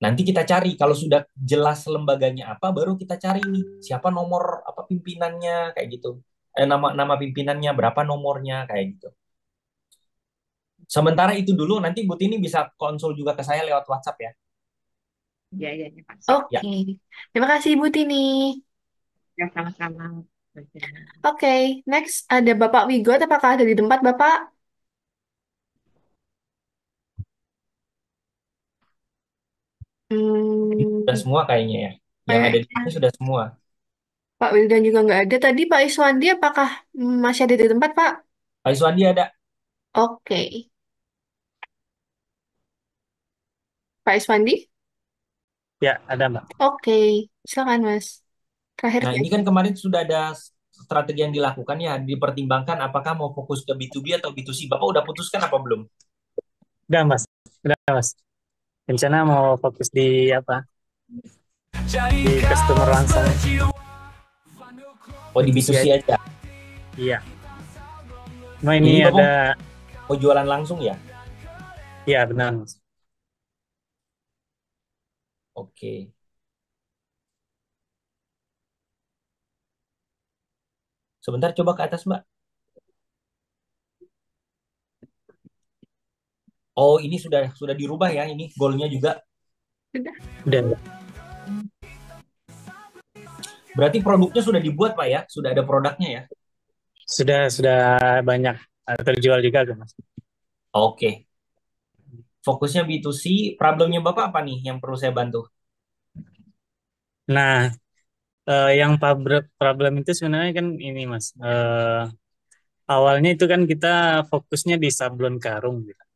Nanti kita cari kalau sudah jelas lembaganya apa, baru kita cari nih siapa nomor apa pimpinannya kayak gitu. Nama pimpinannya berapa nomornya kayak gitu. Sementara itu dulu nanti Bu Tini bisa konsul juga ke saya lewat WhatsApp ya. Ya, ya, ya, Pak. Siap. Oke. Ya, Terima kasih Ibu Tini. Ya, sama-sama. Oke, next ada Bapak Wigot. Apakah ada di tempat Bapak? sudah Hmm, semua kayaknya ya. Yang ada di kayaknya sini sudah semua. Pak Wildan juga nggak ada. Tadi Pak Iswandi apakah masih ada di tempat Pak? Pak Iswandi ada. Oke, Pak Iswandi? Ya, ada Mbak. Oke, silakan Mas. Terakhir Nah, ya. ini kan kemarin sudah ada strategi yang dilakukan ya, dipertimbangkan apakah mau fokus ke B2B atau B2C. Bapak udah putuskan apa belum? Udah Mas, udah Mas. Rencana mau fokus di apa? Di customer langsung. Oh, di B2C B2C aja. aja. Iya. Nah ini Jadi Bapak ada, mau jualan langsung ya? ya benar Mas. Oke. Sebentar coba ke atas, Mbak. Oh, ini sudah dirubah ya, ini goalnya juga. Sudah. Udah. Berarti produknya sudah dibuat, Pak ya? Sudah ada produknya ya? Sudah banyak terjual juga tuh Mas. Oke. Fokusnya B2C, problemnya Bapak apa nih yang perlu saya bantu? Nah, yang problem itu sebenarnya kan ini Mas. Awalnya itu kan kita fokusnya di sablon karung gitu. Dan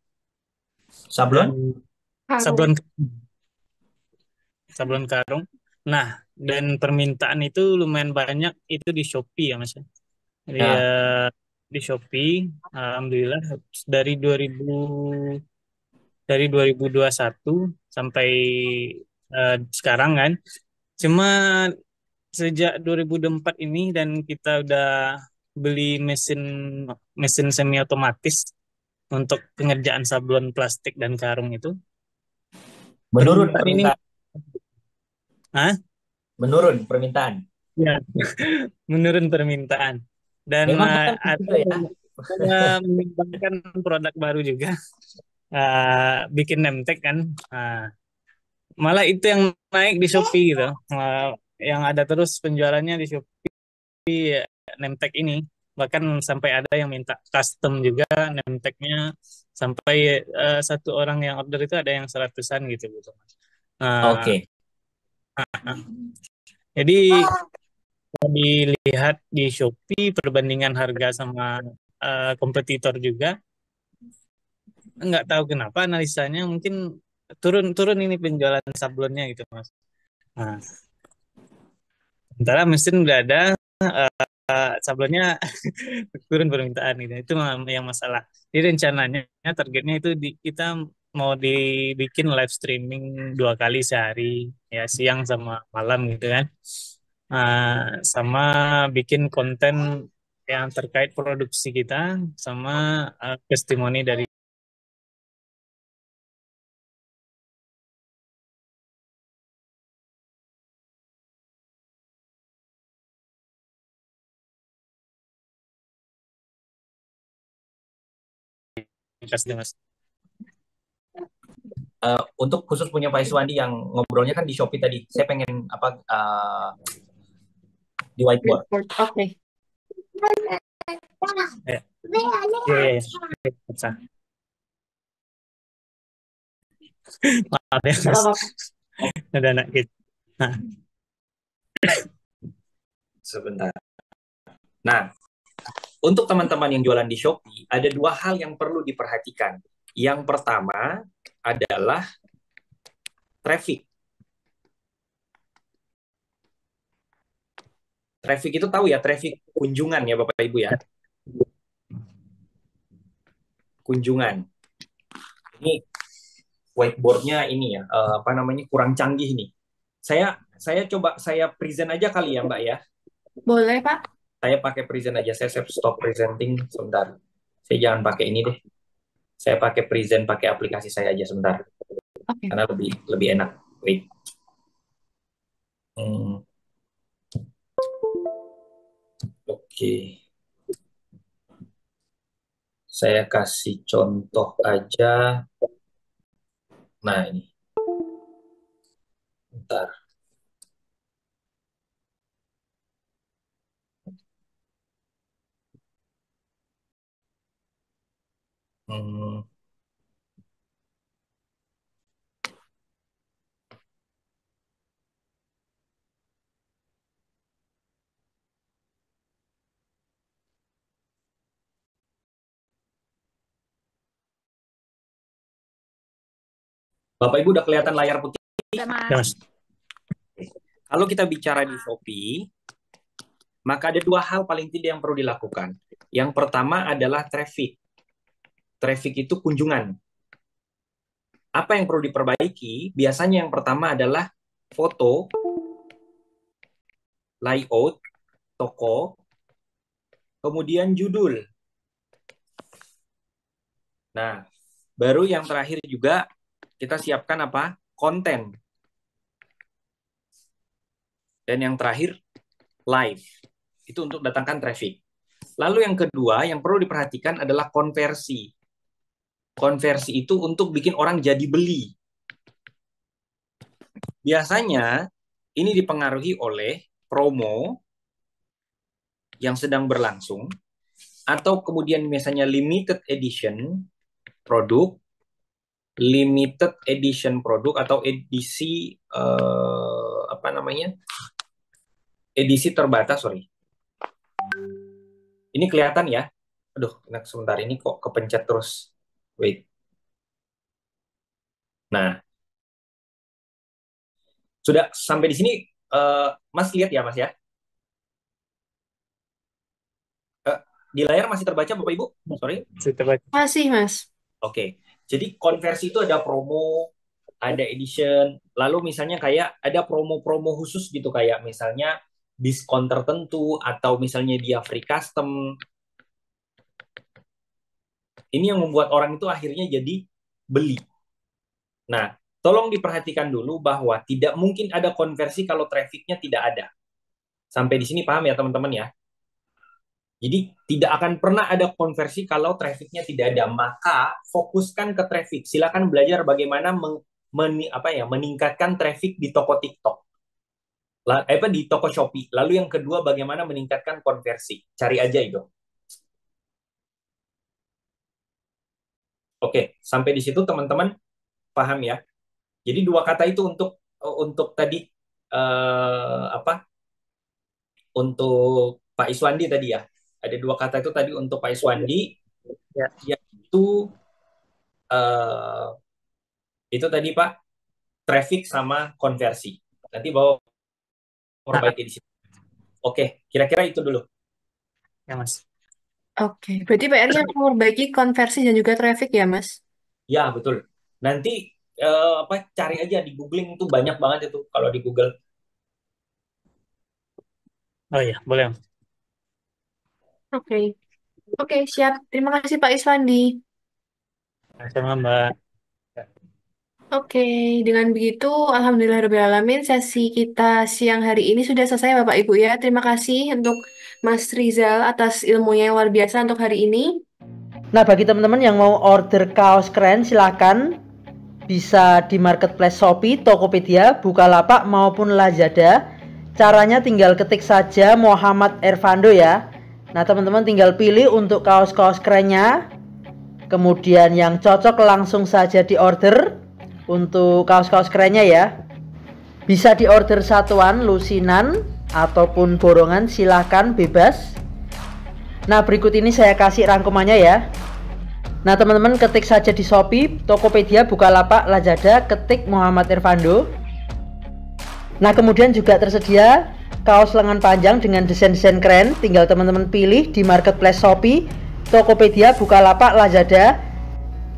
Sablon? sablon Harum. sablon karung. Nah, dan permintaan itu lumayan banyak itu di Shopee ya Mas. Jadi, Ya. di Shopee, alhamdulillah dari 2021 sampai sekarang kan. Cuma sejak 2024 ini dan kita udah beli mesin mesin semi otomatis untuk pengerjaan sablon plastik dan karung itu. Menurun Permintaan ini, permintaan. ah, Menurun permintaan. ya, menurun permintaan. Dan Memang kan juga ya. ada mengembangkan produk baru juga, bikin name tag kan. Malah itu yang naik di Shopee gitu. Yang ada terus penjualannya di Shopee ya, name tag ini. Bahkan sampai ada yang minta custom juga name tag-nya sampai satu orang yang order itu ada yang 100-an gitu. Nah, Oke. jadi kalau dilihat di Shopee perbandingan harga sama kompetitor juga nggak tahu kenapa analisanya mungkin turun ini penjualan sablonnya gitu Mas. Nah, sementara mesin udah ada, sablonnya turun permintaan gitu. Itu yang masalah. Jadi rencananya targetnya itu kita mau dibikin live streaming 2 kali sehari, ya siang sama malam gitu kan. Sama bikin konten yang terkait produksi kita sama testimoni dari Ringkas deh, Mas. Untuk khusus punya Pak Iswandi yang ngobrolnya kan di Shopee tadi, saya pengen di whiteboard. Oke. Ya. Iya. Bisa. Maaf ya, Nggak Mas. apa-apa. Ada anak gitu. Nah, Sebentar. Nah, untuk teman-teman yang jualan di Shopee, ada dua hal yang perlu diperhatikan. Yang pertama adalah traffic. Traffic itu tahu ya, traffic kunjungan ya Bapak Ibu ya. Kunjungan. Ini whiteboardnya ini ya, kurang canggih nih. Saya coba saya present aja kali ya Mbak ya. Boleh, Pak? Saya pakai present aja, saya stop presenting sebentar. Saya jangan pakai ini deh. Saya pakai present, pakai aplikasi saya aja sebentar. Oke. Karena lebih enak. Wait. Oke. Saya kasih contoh aja. Nah, ini. Bentar. Bapak Ibu udah kelihatan layar putih? ya, Mas. Kalau kita bicara di Shopee, maka ada dua hal paling tidak yang perlu dilakukan. Yang pertama adalah traffic. Traffic itu kunjungan. Apa yang perlu diperbaiki? Biasanya yang pertama adalah foto, layout, toko, kemudian judul. Nah, baru yang terakhir juga kita siapkan apa? Konten. Dan yang terakhir, live. Itu untuk datangkan traffic. Lalu yang kedua, yang perlu diperhatikan adalah konversi. Konversi itu untuk bikin orang jadi beli. Biasanya, ini dipengaruhi oleh promo yang sedang berlangsung, atau kemudian misalnya limited edition produk, atau edisi edisi terbatas, sorry. Ini kelihatan ya? Aduh, sebentar ini kok kepencet terus. Wait. Nah, sudah sampai di sini, Mas lihat ya, Mas ya? Di layar masih terbaca, Bapak Ibu? Sorry. Masih, Mas. Oke. Jadi konversi itu ada promo, ada edition, lalu misalnya kayak ada promo-promo khusus gitu, kayak misalnya diskon tertentu, atau misalnya dia free custom. Ini yang membuat orang itu akhirnya jadi beli. Nah, tolong diperhatikan dulu bahwa tidak mungkin ada konversi kalau trafficnya tidak ada. Sampai di sini paham ya teman-teman ya? Jadi tidak akan pernah ada konversi kalau trafficnya tidak ada. Maka fokuskan ke traffic. Silakan belajar bagaimana meningkatkan traffic di toko TikTok. Di toko Shopee. Lalu yang kedua, bagaimana meningkatkan konversi. Cari aja itu. Oke, sampai di situ teman-teman paham ya? Jadi dua kata itu untuk tadi untuk Pak Iswandi tadi ya. Ada dua kata itu tadi untuk Pak Iswandi, Ya. yaitu itu tadi Pak, traffic sama konversi. Nanti bawa perbaiki di situ. Oke, kira-kira itu dulu. Ya, Mas. Oke, berarti PR-nya memperbaiki konversi dan juga traffic ya, Mas? Ya, betul. Nanti cari aja di googling, itu banyak banget itu kalau di Google. Oh iya, boleh. Oke. Oke, siap. Terima kasih Pak Iswandi. Sama Mbak. Oke, dengan begitu, Alhamdulillahirrahmanirrahim, sesi kita siang hari ini sudah selesai Bapak Ibu ya. Terima kasih untuk Mas Rizal atas ilmunya yang luar biasa untuk hari ini. Nah, bagi teman-teman yang mau order kaos keren, silahkan bisa di marketplace Shopee, Tokopedia, Bukalapak maupun Lazada. Caranya tinggal ketik saja Muhammad Ervando ya. Nah, teman-teman tinggal pilih untuk kaos-kaos kerennya. Kemudian yang cocok langsung saja di order untuk kaos-kaos kerennya ya. Bisa di order satuan, lusinan, ataupun borongan, silahkan bebas. Nah, berikut ini saya kasih rangkumannya ya. Nah, teman-teman ketik saja di Shopee, Tokopedia, Bukalapak, Lazada, ketik Muhammad Ervando. Nah, kemudian juga tersedia kaos lengan panjang dengan desain-desain keren. Tinggal teman-teman pilih di marketplace Shopee, Tokopedia, Bukalapak, Lazada.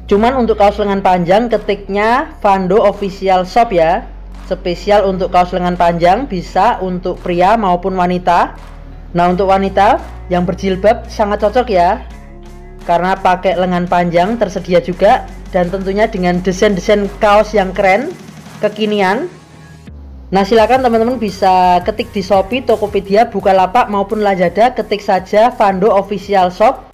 Cuman untuk kaos lengan panjang ketiknya Vando Official Shop ya. Spesial untuk kaos lengan panjang, bisa untuk pria maupun wanita. Nah, untuk wanita yang berjilbab sangat cocok ya, karena pakai lengan panjang tersedia juga, dan tentunya dengan desain-desain kaos yang keren, kekinian. Nah, silakan teman-teman bisa ketik di Shopee, Tokopedia, Bukalapak maupun Lazada, ketik saja Vando Official Shop.